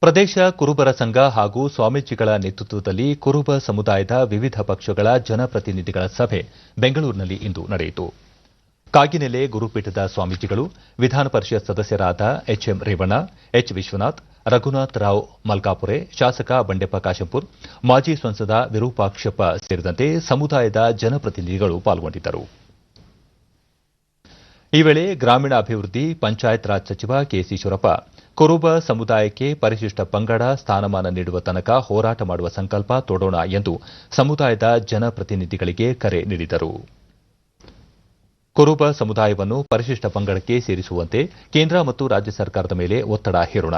ಪ್ರದೇಶ ಕುರುಬರ ಸಂಘ ಹಾಗೂ ಸ್ವಾಮೀಜಿಗಳ ನೇತೃತ್ವದಲ್ಲಿ ಕುರುಬ ಸಮುದಾಯದ ವಿವಿಧ ಪಕ್ಷಗಳ ಜನಪ್ರತಿನಿಧಿಗಳ ಸಭೆ ಬೆಂಗಳೂರಿನಲ್ಲಿ ಇಂದು ನಡೆಯಿತು. ಕಾಗಿನೆಲೆ ಗುರುಪೀಠದ ಸ್ವಾಮೀಜಿಗಳು, ವಿಧಾನ ಪರಿಷತ್ ಸದಸ್ಯರಾದ ಎಚ್ಎಂ ರೇವಣ್ಣ, ಎಚ್ ವಿಶ್ವನಾಥ್, ರಘುನಾಥ್ ರಾವ್ ಮಲ್ಕಾಪುರೆ, ಶಾಸಕ ಬಂಡೆಪ್ಪ ಕಾಶಂಪುರ್, ಮಾಜಿ ಸಂಸದ ವಿರೂಪಾಕ್ಷಪ್ಪ ಸೇರಿದಂತೆ ಸಮುದಾಯದ ಜನಪ್ರತಿನಿಧಿಗಳು ಪಾಲ್ಗೊಂಡಿದ್ದರು. ಈ ವೇಳೆ ಗ್ರಾಮೀಣಾಭಿವೃದ್ಧಿ ಪಂಚಾಯತ್ ರಾಜ್ ಸಚಿವ ಕೆಸಿ ಈಶ್ವರಪ್ಪ ಕುರುಬ ಸಮುದಾಯಕ್ಕೆ ಪರಿಶಿಷ್ಟ ಪಂಗಡ ಸ್ಥಾನಮಾನ ನೀಡುವ ತನಕ ಹೋರಾಟ ಮಾಡುವ ಸಂಕಲ್ಪ ತೋಡೋಣ ಎಂದು ಸಮುದಾಯದ ಜನಪ್ರತಿನಿಧಿಗಳಿಗೆ ಕರೆ ನೀಡಿದರು. ಕುರುಬ ಸಮುದಾಯವನ್ನು ಪರಿಶಿಷ್ಟ ಪಂಗಡಕ್ಕೆ ಸೇರಿಸುವಂತೆ ಕೇಂದ್ರ ಮತ್ತು ರಾಜ್ಯ ಸರ್ಕಾರದ ಮೇಲೆ ಒತ್ತಡ ಹೇರೋಣ,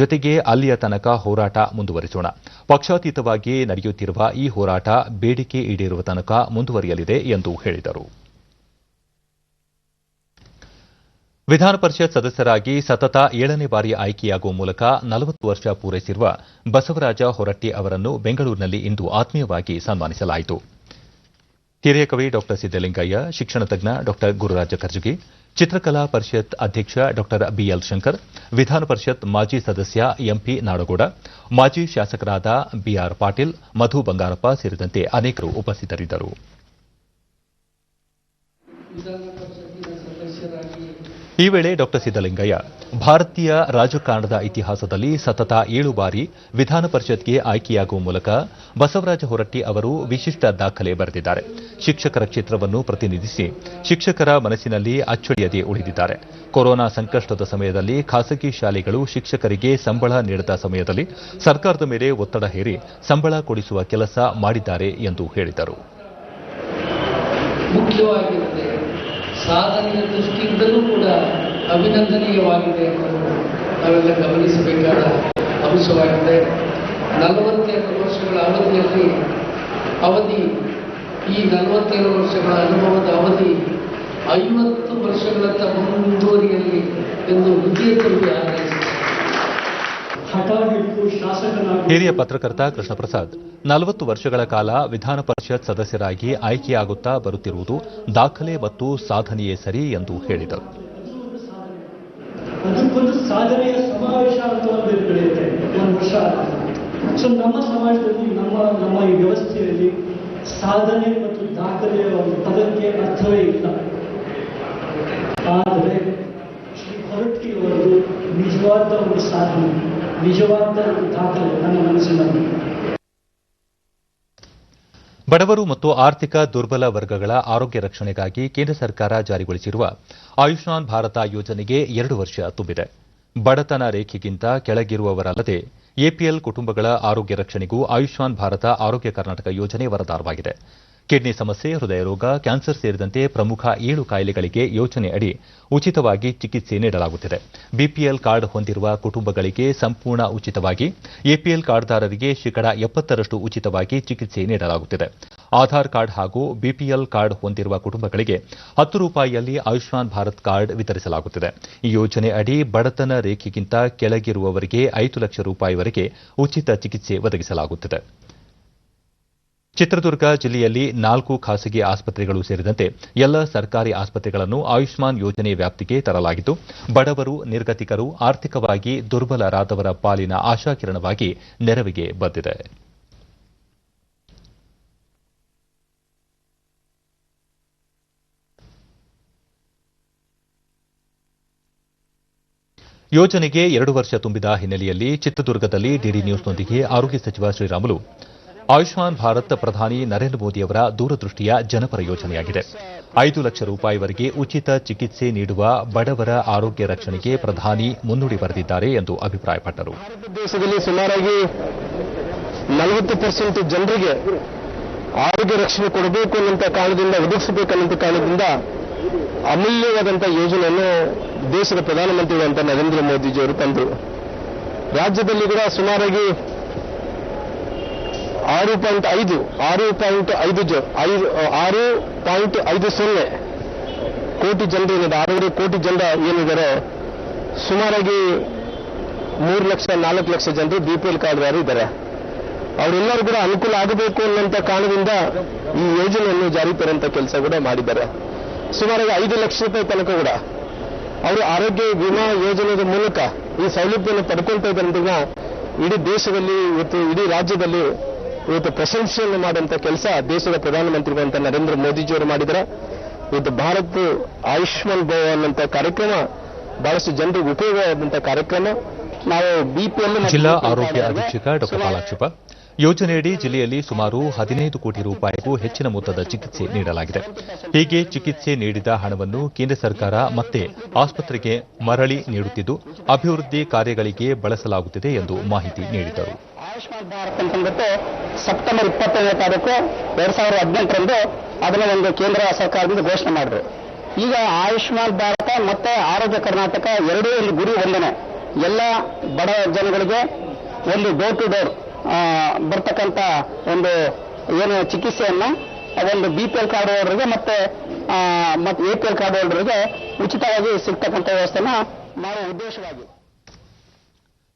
ಜೊತೆಗೆ ಅಲ್ಲಿಯ ತನಕ ಹೋರಾಟ ಮುಂದುವರಿಸೋಣ. ಪಕ್ಷಾತೀತವಾಗಿ ನಡೆಯುತ್ತಿರುವ ಈ ಹೋರಾಟ ಬೇಡಿಕೆ ಈಡೇರುವ ತನಕ ಮುಂದುವರಿಯಲಿದೆ ಎಂದು ಹೇಳಿದರು. ವಿಧಾನ ಪರಿಷತ್ ಸದಸ್ಯರಾಗಿ ಸತತ 7ನೇ ಬಾರಿ ಆಯ್ಕೆಯಾಗುವ ಮೂಲಕ 40 ವರ್ಷ ಪೂರೈಸಿರುವ ಬಸವರಾಜ ಹೊರಟ್ಟಿ ಅವರನ್ನು ಬೆಂಗಳೂರಿನಲ್ಲಿ ಇಂದು ಆತ್ಮೀಯವಾಗಿ ಸನ್ಮಾನಿಸಲಾಯಿತು. ಹಿರಿಯ ಕವಿ ಡಾ ಸಿದ್ದಲಿಂಗಯ್ಯ, ಶಿಕ್ಷಣ ತಜ್ಞ ಡಾ ಗುರುರಾಜ ಕರ್ಜಗಿ, ಚಿತ್ರಕಲಾ ಪರಿಷತ್ ಅಧ್ಯಕ್ಷ ಡಾ ಬಿಎಲ್ ಶಂಕರ್, ವಿಧಾನ ಪರಿಷತ್ ಮಾಜಿ ಸದಸ್ಯ ಎಂಪಿ ನಾಡಗೌಡ, ಮಾಜಿ ಶಾಸಕರಾದ ಬಿಆರ್ ಪಾಟೀಲ್, ಮಧು ಬಂಗಾರಪ್ಪ ಸೇರಿದಂತೆ ಅನೇಕರು ಉಪಸ್ಥಿತರಿದ್ದರು. ಈ ವೇಳೆ ಡಾ ಸಿದ್ದಲಿಂಗಯ್ಯ ಭಾರತೀಯ ರಾಜಕಾರಣದ ಇತಿಹಾಸದಲ್ಲಿ ಸತತ 7 ಬಾರಿ ವಿಧಾನ ಪರಿಷತ್ಗೆ ಆಯ್ಕೆಯಾಗುವ ಮೂಲಕ ಬಸವರಾಜ ಹೊರಟ್ಟಿ ಅವರು ವಿಶಿಷ್ಟ ದಾಖಲೆ ಬರೆದಿದ್ದಾರೆ. ಶಿಕ್ಷಕರ ಕ್ಷೇತ್ರವನ್ನು ಪ್ರತಿನಿಧಿಸಿ ಶಿಕ್ಷಕರ ಮನಸ್ಸಿನಲ್ಲಿ ಅಚ್ಚಳಿಯದೆ ಉಳಿದಿದ್ದಾರೆ. ಕೊರೋನಾ ಸಂಕಷ್ಟದ ಸಮಯದಲ್ಲಿ ಖಾಸಗಿ ಶಾಲೆಗಳು ಶಿಕ್ಷಕರಿಗೆ ಸಂಬಳ ನೀಡದ ಸಮಯದಲ್ಲಿ ಸರ್ಕಾರದ ಮೇಲೆ ಒತ್ತಡ ಹೇರಿ ಸಂಬಳ ಕೊಡಿಸುವ ಕೆಲಸ ಮಾಡಿದ್ದಾರೆ ಎಂದು ಹೇಳಿದರು. ಸಾಧನೆಯ ದೃಷ್ಟಿಯಿಂದಲೂ ಕೂಡ ಅಭಿನಂದನೀಯವಾಗಿದೆ ಎಂದು ನಾವೆಲ್ಲ ಗಮನಿಸಬೇಕಾದ ಅಂಶವಾಗಿದೆ. 42 ವರ್ಷಗಳ ಅವಧಿ ಈ 42 ವರ್ಷಗಳ ಅನುಭವದ ಅವಧಿ 50 ವರ್ಷಗಳತ್ತ ಮುಂದುವರಿಯಲಿ ಎಂದು ಹೃದಯ ತುಂಬಿ ಹಾರೈಸಿದೆ. ಹಿರಿಯ ಪತ್ರಕರ್ತ ಕೃಷ್ಣ ಪ್ರಸಾದ್ 40 ವರ್ಷಗಳ ಕಾಲ ವಿಧಾನ ಪರಿಷತ್ ಸದಸ್ಯರಾಗಿ ಆಯ್ಕೆಯಾಗುತ್ತಾ ಬರುತ್ತಿರುವುದು ದಾಖಲೆ ಮತ್ತು ಸಾಧನೆಯೇ ಸರಿ ಎಂದು ಹೇಳಿದರು. ಅದಕ್ಕೊಂದು ಸಾಧನೆಯ ಸಮಾವೇಶ ಅಂತ ಒಂದು ಬೆಳೆಯುತ್ತೆ ಒಂದು ವರ್ಷ. ಸೊ ನಮ್ಮ ಸಮಾಜದಲ್ಲಿ ನಮ್ಮ ಈ ವ್ಯವಸ್ಥೆಯಲ್ಲಿ ಸಾಧನೆ ಮತ್ತು ದಾಖಲೆಯ ಒಂದು ಪದಕ್ಕೆ ಅರ್ಥವೇ ಇಲ್ಲ. ಆದರೆ ಶ್ರೀ ಹೊರಟ್ಟಿ ಅವರದು ನಿಜವಾದ ಒಂದು ಸಾಧನೆ, ನಿಜವಾದ ಒಂದು ದಾಖಲೆ ನನ್ನ ಮನಸ್ಸಿನಲ್ಲಿ. ಬಡವರು ಮತ್ತು ಆರ್ಥಿಕ ದುರ್ಬಲ ವರ್ಗಗಳ ಆರೋಗ್ಯ ರಕ್ಷಣೆಗಾಗಿ ಕೇಂದ್ರ ಸರ್ಕಾರ ಜಾರಿಗೊಳಿಸಿರುವ ಆಯುಷ್ಮಾನ್ ಭಾರತ ಯೋಜನೆಗೆ 2 ವರ್ಷ ತುಂಬಿದೆ. ಬಡತನ ರೇಖೆಗಿಂತ ಕೆಳಗಿರುವವರಲ್ಲದೆ ಎಪಿಎಲ್ ಕುಟುಂಬಗಳ ಆರೋಗ್ಯ ರಕ್ಷಣೆಗೂ ಆಯುಷ್ಮಾನ್ ಭಾರತ ಆರೋಗ್ಯ ಕರ್ನಾಟಕ ಯೋಜನೆ ವರದಾನವಾಗಿದೆ. ಕಿಡ್ನಿ ಸಮಸ್ಯೆ, ಹೃದಯ ರೋಗ, ಕ್ಯಾನ್ಸರ್ ಸೇರಿದಂತೆ ಪ್ರಮುಖ 7 ಕಾಯಿಲೆಗಳಿಗೆ ಯೋಜನೆ ಅಡಿ ಉಚಿತವಾಗಿ ಚಿಕಿತ್ಸೆ ನೀಡಲಾಗುತ್ತಿದೆ. ಬಿಪಿಎಲ್ ಕಾರ್ಡ್ ಹೊಂದಿರುವ ಕುಟುಂಬಗಳಿಗೆ ಸಂಪೂರ್ಣ ಉಚಿತವಾಗಿ, ಎಪಿಎಲ್ ಕಾರ್ಡ್ದಾರರಿಗೆ 70% ಉಚಿತವಾಗಿ ಚಿಕಿತ್ಸೆ ನೀಡಲಾಗುತ್ತಿದೆ. ಆಧಾರ್ ಕಾರ್ಡ್ ಹಾಗೂ ಬಿಪಿಎಲ್ ಕಾರ್ಡ್ ಹೊಂದಿರುವ ಕುಟುಂಬಗಳಿಗೆ ₹10ಯಲ್ಲಿ ಆಯುಷ್ಮಾನ್ ಭಾರತ್ ಕಾರ್ಡ್ ವಿತರಿಸಲಾಗುತ್ತಿದೆ. ಈ ಯೋಜನೆ ಅಡಿ ಬಡತನ ರೇಖೆಗಿಂತ ಕೆಳಗಿರುವವರಿಗೆ ₹5 ಲಕ್ಷವರೆಗೆ ಉಚಿತ ಚಿಕಿತ್ಸೆ ಒದಗಿಸಲಾಗುತ್ತಿದೆ. ಚಿತ್ರದುರ್ಗ ಜಿಲ್ಲೆಯಲ್ಲಿ 4 ಖಾಸಗಿ ಆಸ್ಪತ್ರೆಗಳು ಸೇರಿದಂತೆ ಎಲ್ಲ ಸರ್ಕಾರಿ ಆಸ್ಪತ್ರೆಗಳನ್ನು ಆಯುಷ್ಮಾನ್ ಯೋಜನೆ ವ್ಯಾಪ್ತಿಗೆ ತರಲಾಗಿದ್ದು, ಬಡವರು, ನಿರ್ಗತಿಕರು, ಆರ್ಥಿಕವಾಗಿ ದುರ್ಬಲರಾದವರ ಪಾಲಿನ ಆಶಾಕಿರಣವಾಗಿ ನೆರವಿಗೆ ಬಂದಿದೆ. ಯೋಜನೆಗೆ 2 ವರ್ಷ ತುಂಬಿದ ಹಿನ್ನೆಲೆಯಲ್ಲಿ ಚಿತ್ರದುರ್ಗದಲ್ಲಿ ಡಿಡಿ ನ್ಯೂಸ್ನೊಂದಿಗೆ ಆರೋಗ್ಯ ಸಚಿವ ಶ್ರೀರಾಮುಲು, ಆಯುಷ್ಮಾನ್ ಭಾರತ್ ಪ್ರಧಾನಿ ನರೇಂದ್ರ ಮೋದಿಯವರ ದೂರದೃಷ್ಟಿಯ ಜನಪರ ಯೋಜನೆಯಾಗಿದೆ. ₹5 ಲಕ್ಷವರೆಗೆ ಉಚಿತ ಚಿಕಿತ್ಸೆ ನೀಡುವ ಬಡವರ ಆರೋಗ್ಯ ರಕ್ಷಣೆಗೆ ಪ್ರಧಾನಿ ಮುನ್ನುಡಿ ಬರೆದಿದ್ದಾರೆ ಎಂದು ಅಭಿಪ್ರಾಯಪಟ್ಟರು. ದೇಶದಲ್ಲಿ ಸುಮಾರಾಗಿ 40% ಜನರಿಗೆ ಆರೋಗ್ಯ ರಕ್ಷಣೆ ಕೊಡಬೇಕು ಅನ್ನುವಂಥ ಕಾರಣದಿಂದ ಒದಗಿಸಬೇಕನ್ನಂಥ ಕಾರಣದಿಂದ ಅಮೂಲ್ಯವಾದಂಥ ಯೋಜನೆಯನ್ನು ದೇಶದ ಪ್ರಧಾನಮಂತ್ರಿಗಳಂತ ನರೇಂದ್ರ ಮೋದಿಜಿಯವರು ತಂದರು. ರಾಜ್ಯದಲ್ಲಿ ಕೂಡ ಸುಮಾರಾಗಿ 6.50 ಕೋಟಿ ಜನರು ಏನಿದೆ, 6.5 ಕೋಟಿ ಜನ ಏನಿದ್ದಾರೆ, ಸುಮಾರಾಗಿ 3 ಲಕ್ಷ 4 ಲಕ್ಷ ಜನರು BPL ಕಾರ್ಡ್ದಾರರು ಇದ್ದಾರೆ. ಅವರೆಲ್ಲರೂ ಕೂಡ ಅನುಕೂಲ ಆಗಬೇಕು ಅನ್ನುವಂಥ ಕಾರಣದಿಂದ ಈ ಯೋಜನೆಯನ್ನು ಜಾರಿ ತರುವಂಥ ಕೆಲಸ ಕೂಡ ಮಾಡಿದ್ದಾರೆ. ಸುಮಾರಾಗಿ 5 ಲಕ್ಷ ರೂಪಾಯಿ ತನಕ ಕೂಡ ಅವರು ಆರೋಗ್ಯ ವಿಮಾ ಯೋಜನೆಯ ಮೂಲಕ ಈ ಸೌಲಭ್ಯವನ್ನು ಪಡ್ಕೊಳ್ತಾ ಇದ್ದಾರೆ. ಇಡೀ ದೇಶದಲ್ಲಿ ಇವತ್ತು ಇಡೀ ರಾಜ್ಯದಲ್ಲಿ ಇವತ್ತು ಪ್ರಶಂಸೆಯನ್ನು ಮಾಡುವಂಥ ಕೆಲಸ ದೇಶದ ಪ್ರಧಾನಮಂತ್ರಿಗಳಂತ ನರೇಂದ್ರ ಮೋದಿಜಿಯವರು ಮಾಡಿದ್ದಾರೆ. ಇವತ್ತು ಭಾರತ್ ಆಯುಷ್ಮಾನ್ ಭವ ಅನ್ನುವಂಥ ಕಾರ್ಯಕ್ರಮ ಬಹಳಷ್ಟು ಜನರಿಗೆ ಉಪಯೋಗವಾದಂಥ ಕಾರ್ಯಕ್ರಮ. ನಾವು BPL ಜಿಲ್ಲಾ ಆರೋಗ್ಯ ಅಧೀಕ್ಷಕ ಡಾ ಪಾಲಾಕ್ಷಪ್ಪ, ಯೋಜನೆಯಡಿ ಜಿಲ್ಲೆಯಲ್ಲಿ ಸುಮಾರು 15 ಕೋಟಿ ರೂಪಾಯಿಗೂ ಹೆಚ್ಚಿನ ಮೊತ್ತದ ಚಿಕಿತ್ಸೆ ನೀಡಲಾಗಿದೆ. ಹೀಗೆ ಚಿಕಿತ್ಸೆ ನೀಡಿದ ಹಣವನ್ನು ಕೇಂದ್ರ ಸರ್ಕಾರ ಮತ್ತೆ ಆಸ್ಪತ್ರೆಗೆ ಮರಳಿ ನೀಡುತ್ತಿದ್ದು ಅಭಿವೃದ್ಧಿ ಕಾರ್ಯಗಳಿಗೆ ಬಳಸಲಾಗುತ್ತಿದೆ ಎಂದು ಮಾಹಿತಿ ನೀಡಿದರು. ಆಯುಷ್ಮಾನ್ ಭಾರತ್ ಅಂತಂದ್ಬಿಟ್ಟು ಸೆಪ್ಟೆಂಬರ್ 25ನೇ ತಾರೀಕು 2018ರಂದು ಅದನ್ನ ಒಂದು ಕೇಂದ್ರ ಸರ್ಕಾರದಿಂದ ಘೋಷಣೆ ಮಾಡಿದ್ರು. ಈಗ ಆಯುಷ್ಮಾನ್ ಭಾರತ ಮತ್ತೆ ಆರೋಗ್ಯ ಕರ್ನಾಟಕ ಎರಡೂ ಒಂದು ಗುರಿ ಒಂದನೇ. ಎಲ್ಲ ಬಡ ಜನಗಳಿಗೆ ಒಂದು ಡೋರ್ ಟು ಡೋರ್ ಬರ್ತಕ್ಕಂಥ ಒಂದು ಏನು ಚಿಕಿತ್ಸೆಯನ್ನ ಒಂದು BPL ಕಾರ್ಡ್ ಹೋಲ್ಡರ್ಗೆ ಮತ್ತೆ APL ಕಾರ್ಡ್ ಹೋಲ್ಡರ್ಗೆ ಉಚಿತವಾಗಿ ಸಿಗ್ತಕ್ಕಂಥ ವ್ಯವಸ್ಥೆನ ಮಾಡುವ ಉದ್ದೇಶವಾಗಿ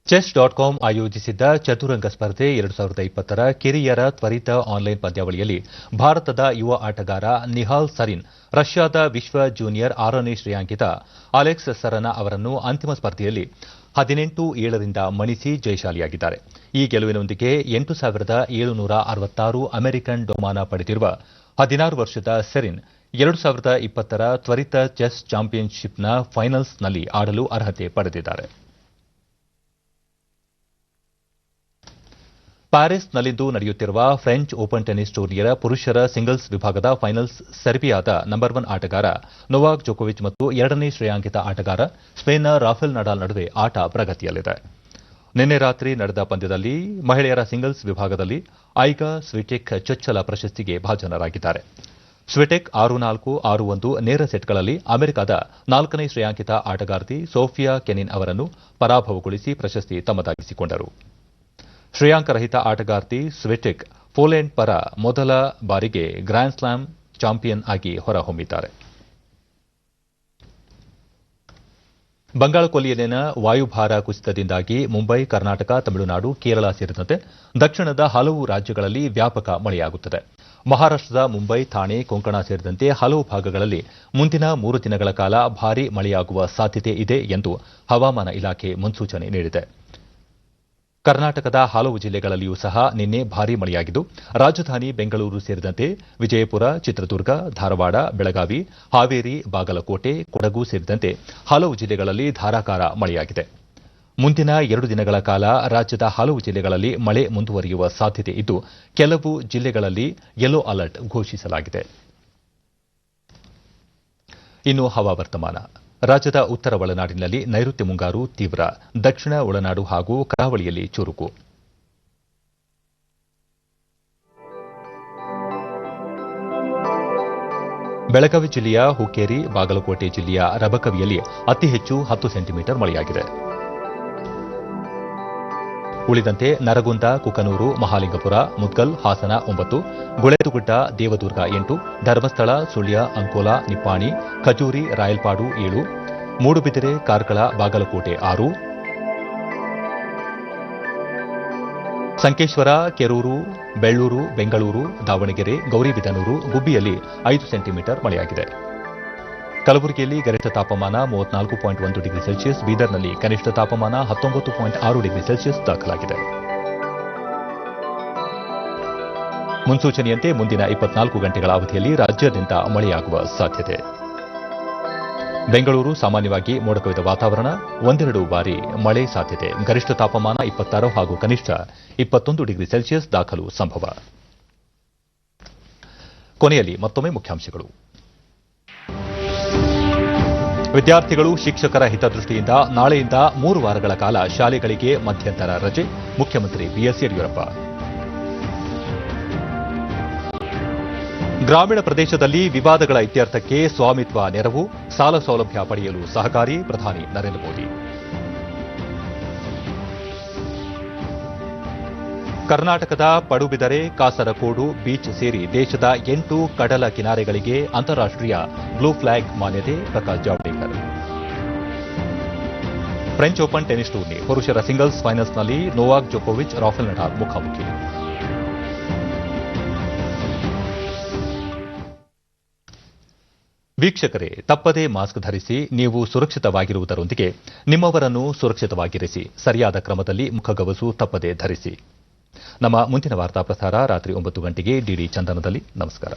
ಚೆಸ್.com ಆಯೋಜಿಸಿದ್ದ ಚದುರಂಗ ಸ್ಪರ್ಧೆ 2020ರ ಕಿರಿಯರ ತ್ವರಿತ ಆನ್ಲೈನ್ ಪಂದ್ಯಾವಳಿಯಲ್ಲಿ ಭಾರತದ ಯುವ ಆಟಗಾರ ನಿಹಾಲ್ ಸರೀನ್ ರಷ್ಯಾದ ವಿಶ್ವ ಜೂನಿಯರ್ 6ನೇ ಶ್ರೇಯಾಂಕಿತ ಅಲೆಕ್ಸ್ ಸರನಾ ಅವರನ್ನು ಅಂತಿಮ ಸ್ಪರ್ಧೆಯಲ್ಲಿ 18-7ರಿಂದ ಮಣಿಸಿ ಜಯಶಾಲಿಯಾಗಿದ್ದಾರೆ. ಈ ಗೆಲುವಿನೊಂದಿಗೆ 8,766 ಅಮೆರಿಕನ್ ಬಹುಮಾನ ಪಡೆದಿರುವ 16 ವರ್ಷದ ಸೆರಿನ್ 2020ರ ತ್ವರಿತ ಚೆಸ್ ಚಾಂಪಿಯನ್ಶಿಪ್ನ ಫೈನಲ್ಸ್ನಲ್ಲಿ ಆಡಲು ಅರ್ಹತೆ ಪಡೆದಿದ್ದಾರೆ. ಪ್ಯಾರಿಸ್ನಲ್ಲಿಂದು ನಡೆಯುತ್ತಿರುವ ಫ್ರೆಂಚ್ ಓಪನ್ ಟೆನಿಸ್ ಟೂರ್ನಿಯ ಪುರುಷರ ಸಿಂಗಲ್ಸ್ ವಿಭಾಗದ ಫೈನಲ್ಸ್ ಸೆರ್ಬಿಯಾದ ನಂಬರ್ 1 ಆಟಗಾರ ನೊವಾಕ್ ಜೊಕೋವಿಚ್ ಮತ್ತು 2ನೇ ಶ್ರೇಯಾಂಕಿತ ಆಟಗಾರ ಸ್ಪೇನ್ನ ರಾಫೆಲ್ ನಡಾಲ್ ನಡುವೆ ಆಟ ಪ್ರಗತಿಯಲ್ಲಿದೆ. ನಿನ್ನೆ ರಾತ್ರಿ ನಡೆದ ಪಂದ್ಯದಲ್ಲಿ ಮಹಿಳೆಯರ ಸಿಂಗಲ್ಸ್ ವಿಭಾಗದಲ್ಲಿ ಐಗಾ ಸ್ವಿಟೆಕ್ ಚೊಚ್ಚಲ ಪ್ರಶಸ್ತಿಗೆ ಭಾಜನರಾಗಿದ್ದಾರೆ. ಸ್ವಿಟೆಕ್ 6-4, 6-1 ನೇರ ಸೆಟ್ಗಳಲ್ಲಿ ಅಮೆರಿಕದ 4ನೇ ಶ್ರೇಯಾಂಕಿತ ಆಟಗಾರ್ತಿ ಸೋಫಿಯಾ ಕೆನಿನ್ ಅವರನ್ನು ಪರಾಭವಗೊಳಿಸಿ ಪ್ರಶಸ್ತಿ ತಮ್ಮದಾಗಿಸಿಕೊಂಡರು. ಶ್ರೇಯಾಂಕರಹಿತ ಆಟಗಾರ್ತಿ ಸ್ವಿಟೆಕ್ ಪೋಲೆಂಡ್ ಪರ ಮೊದಲ ಬಾರಿಗೆ ಗ್ರ್ಯಾಂಡ್ ಸ್ಲಾಮ್ ಚಾಂಪಿಯನ್ ಆಗಿ ಹೊರಹೊಮ್ಮಿದ್ದಾರೆ. ಬಂಗಾಳಕೊಲ್ಲಿಯಲ್ಲಿನ ವಾಯುಭಾರ ಕುಸಿತದಿಂದಾಗಿ ಮುಂಬೈ, ಕರ್ನಾಟಕ, ತಮಿಳುನಾಡು, ಕೇರಳ ಸೇರಿದಂತೆ ದಕ್ಷಿಣದ ಹಲವು ರಾಜ್ಯಗಳಲ್ಲಿ ವ್ಯಾಪಕ ಮಳೆಯಾಗುತ್ತದೆ. ಮಹಾರಾಷ್ಟದ ಮುಂಬೈ, ಥಾಣೆ, ಕೊಂಕಣ ಸೇರಿದಂತೆ ಹಲವು ಭಾಗಗಳಲ್ಲಿ ಮುಂದಿನ 3 ದಿನಗಳ ಕಾಲ ಭಾರೀ ಮಳೆಯಾಗುವ ಸಾಧ್ಯತೆ ಇದೆ ಎಂದು ಹವಾಮಾನ ಇಲಾಖೆ ಮುನ್ಸೂಚನೆ ನೀಡಿದೆ. ಕರ್ನಾಟಕದ ಹಲವು ಜಿಲ್ಲೆಗಳಲ್ಲಿಯೂ ಸಹ ನಿನ್ನೆ ಭಾರೀ ಮಳೆಯಾಗಿದ್ದು, ರಾಜಧಾನಿ ಬೆಂಗಳೂರು ಸೇರಿದಂತೆ ವಿಜಯಪುರ, ಚಿತ್ರದುರ್ಗ, ಧಾರವಾಡ, ಬೆಳಗಾವಿ, ಹಾವೇರಿ, ಬಾಗಲಕೋಟೆ, ಕೊಡಗು ಸೇರಿದಂತೆ ಹಲವು ಜಿಲ್ಲೆಗಳಲ್ಲಿ ಧಾರಾಕಾರ ಮಳೆಯಾಗಿದೆ. ಮುಂದಿನ 2 ದಿನಗಳ ಕಾಲ ರಾಜ್ಯದ ಹಲವು ಜಿಲ್ಲೆಗಳಲ್ಲಿ ಮಳೆ ಮುಂದುವರಿಯುವ ಸಾಧ್ಯತೆ ಇದ್ದು, ಕೆಲವು ಜಿಲ್ಲೆಗಳಲ್ಲಿ ಯೆಲ್ಲೋ ಅಲರ್ಟ್ ಘೋಷಿಸಲಾಗಿದೆ. ಇನ್ನು ಹವಾವರ್ತಮಾನ. ರಾಜ್ಯದ ಉತ್ತರ ಒಳನಾಡಿನಲ್ಲಿ ನೈಋತ್ಯ ಮುಂಗಾರು ತೀವ್ರ, ದಕ್ಷಿಣ ಒಳನಾಡು ಹಾಗೂ ಕರಾವಳಿಯಲ್ಲಿ ಚುರುಕು. ಬೆಳಗಾವಿ ಜಿಲ್ಲೆಯ ಹುಕ್ಕೇರಿ, ಬಾಗಲಕೋಟೆ ಜಿಲ್ಲೆಯ ರಬಕವಿಯಲ್ಲಿ ಅತಿ ಹೆಚ್ಚು 10 ಸೆಂಟಿಮೀಟರ್ ಮಳೆಯಾಗಿದೆ. ಉಳಿದಂತೆ ನರಗುಂದ, ಕುಕನೂರು, ಮಹಾಲಿಂಗಪುರ, ಮುದ್ಗಲ್, ಹಾಸನ 9, ಗುಳೇದುಗುಡ್ಡ, ದೇವದುರ್ಗ 8, ಧರ್ಮಸ್ಥಳ, ಸುಳ್ಯ, ಅಂಕೋಲಾ, ನಿಪ್ಪಾಣಿ, ಖಜೂರಿ, ರಾಯಲ್ಪಾಡು 7, ಮೂಡುಬಿದಿರೆ, ಕಾರ್ಕಳ, ಬಾಗಲಕೋಟೆ 6, ಸಂಕೇಶ್ವರ, ಕೆರೂರು, ಬೆಳ್ಳೂರು, ಬೆಂಗಳೂರು, ದಾವಣಗೆರೆ, ಗೌರಿಬಿದನೂರು, ಗುಬ್ಬಿಯಲ್ಲಿ 5 ಸೆಂಟಿಮೀಟರ್ ಮಳೆಯಾಗಿದೆ. ಕಲಬುರಗಿಯಲ್ಲಿ ಗರಿಷ್ಠ ತಾಪಮಾನ 34.1 ಡಿಗ್ರಿ ಸೆಲ್ಸಿಯಸ್, ಬೀದರ್ನಲ್ಲಿ ಕನಿಷ್ಠ ತಾಪಮಾನ 19.6 ಡಿಗ್ರಿ ಸೆಲ್ಸಿಯಸ್ ದಾಖಲಾಗಿದೆ. ಮುನ್ಸೂಚನೆಯಂತೆ ಮುಂದಿನ 24 ಗಂಟೆಗಳ ಅವಧಿಯಲ್ಲಿ ರಾಜ್ಯಾದ್ಯಂತ ಮಳೆಯಾಗುವ ಸಾಧ್ಯತೆ. ಬೆಂಗಳೂರು ಸಾಮಾನ್ಯವಾಗಿ ಮೋಡ ಕವಿದ ವಾತಾವರಣ, 1-2 ಬಾರಿ ಮಳೆ ಸಾಧ್ಯತೆ. ಗರಿಷ್ಠ ತಾಪಮಾನ 26 ಹಾಗೂ ಕನಿಷ್ಠ 21 ಡಿಗ್ರಿ ಸೆಲ್ಸಿಯಸ್ ದಾಖಲು ಸಂಭವ. ಕೊನೆಯಲ್ಲಿ ಮತ್ತೊಮ್ಮೆ ಮುಖ್ಯಾಂಶಗಳು. ವಿದ್ಯಾರ್ಥಿಗಳು, ಶಿಕ್ಷಕರ ಹಿತದೃಷ್ಟಿಯಿಂದ ನಾಳೆಯಿಂದ 3 ವಾರಗಳ ಕಾಲ ಶಾಲೆಗಳಿಗೆ ಮಧ್ಯಂತರ ರಜೆ, ಮುಖ್ಯಮಂತ್ರಿ ಬಿಎಸ್ ಯಡಿಯೂರಪ್ಪ. ಗ್ರಾಮೀಣ ಪ್ರದೇಶದಲ್ಲಿ ವಿವಾದಗಳ ಇತ್ಯರ್ಥಕ್ಕೆ ಸ್ವಾಮಿತ್ವ ನೆರವು, ಸಾಲ ಸೌಲಭ್ಯ ಪಡೆಯಲು ಸಹಕಾರಿ ಪ್ರಧಾನಿ ನರೇಂದ್ರ ಮೋದಿ. ಕರ್ನಾಟಕದ ಪಡುಬಿದರೆ, ಕಾಸರಕೋಡು ಬೀಚ್ ಸೇರಿ ದೇಶದ 8 ಕಡಲ ಕಿನಾರೆಗಳಿಗೆ ಅಂತಾರಾಷ್ಟೀಯ ಬ್ಲೂ ಫ್ಲಾಗ್ ಮಾನ್ಯತೆ, Prakash Javadekar. French open tennis tourney ಪುರುಷರ ಸಿಂಗಲ್ಸ್ ಫೈನಲ್ಸ್ನಲ್ಲಿ ನೋವಾಕ್ ಜೊಕೋವಿಚ್, ರಾಫೆಲ್ ನಡಾಲ್ ಮುಖಾಮುಖಿ. ವೀಕ್ಷಕರೇ, ತಪ್ಪದೇ ಮಾಸ್ಕ್ ಧರಿಸಿ. ನೀವು ಸುರಕ್ಷಿತವಾಗಿರುವುದರೊಂದಿಗೆ ನಿಮ್ಮವರನ್ನು ಸುರಕ್ಷಿತವಾಗಿರಿಸಿ. ಸರಿಯಾದ ಕ್ರಮದಲ್ಲಿ ಮುಖಗವಸು ತಪ್ಪದೇ ಧರಿಸಿ. ನಮ್ಮ ಮುಂದಿನ ವಾರ್ತಾ ಪ್ರಸಾರ ರಾತ್ರಿ 9 ಗಂಟೆಗೆ ಡಿಡಿ ಚಂದನದಲ್ಲಿ. ನಮಸ್ಕಾರ.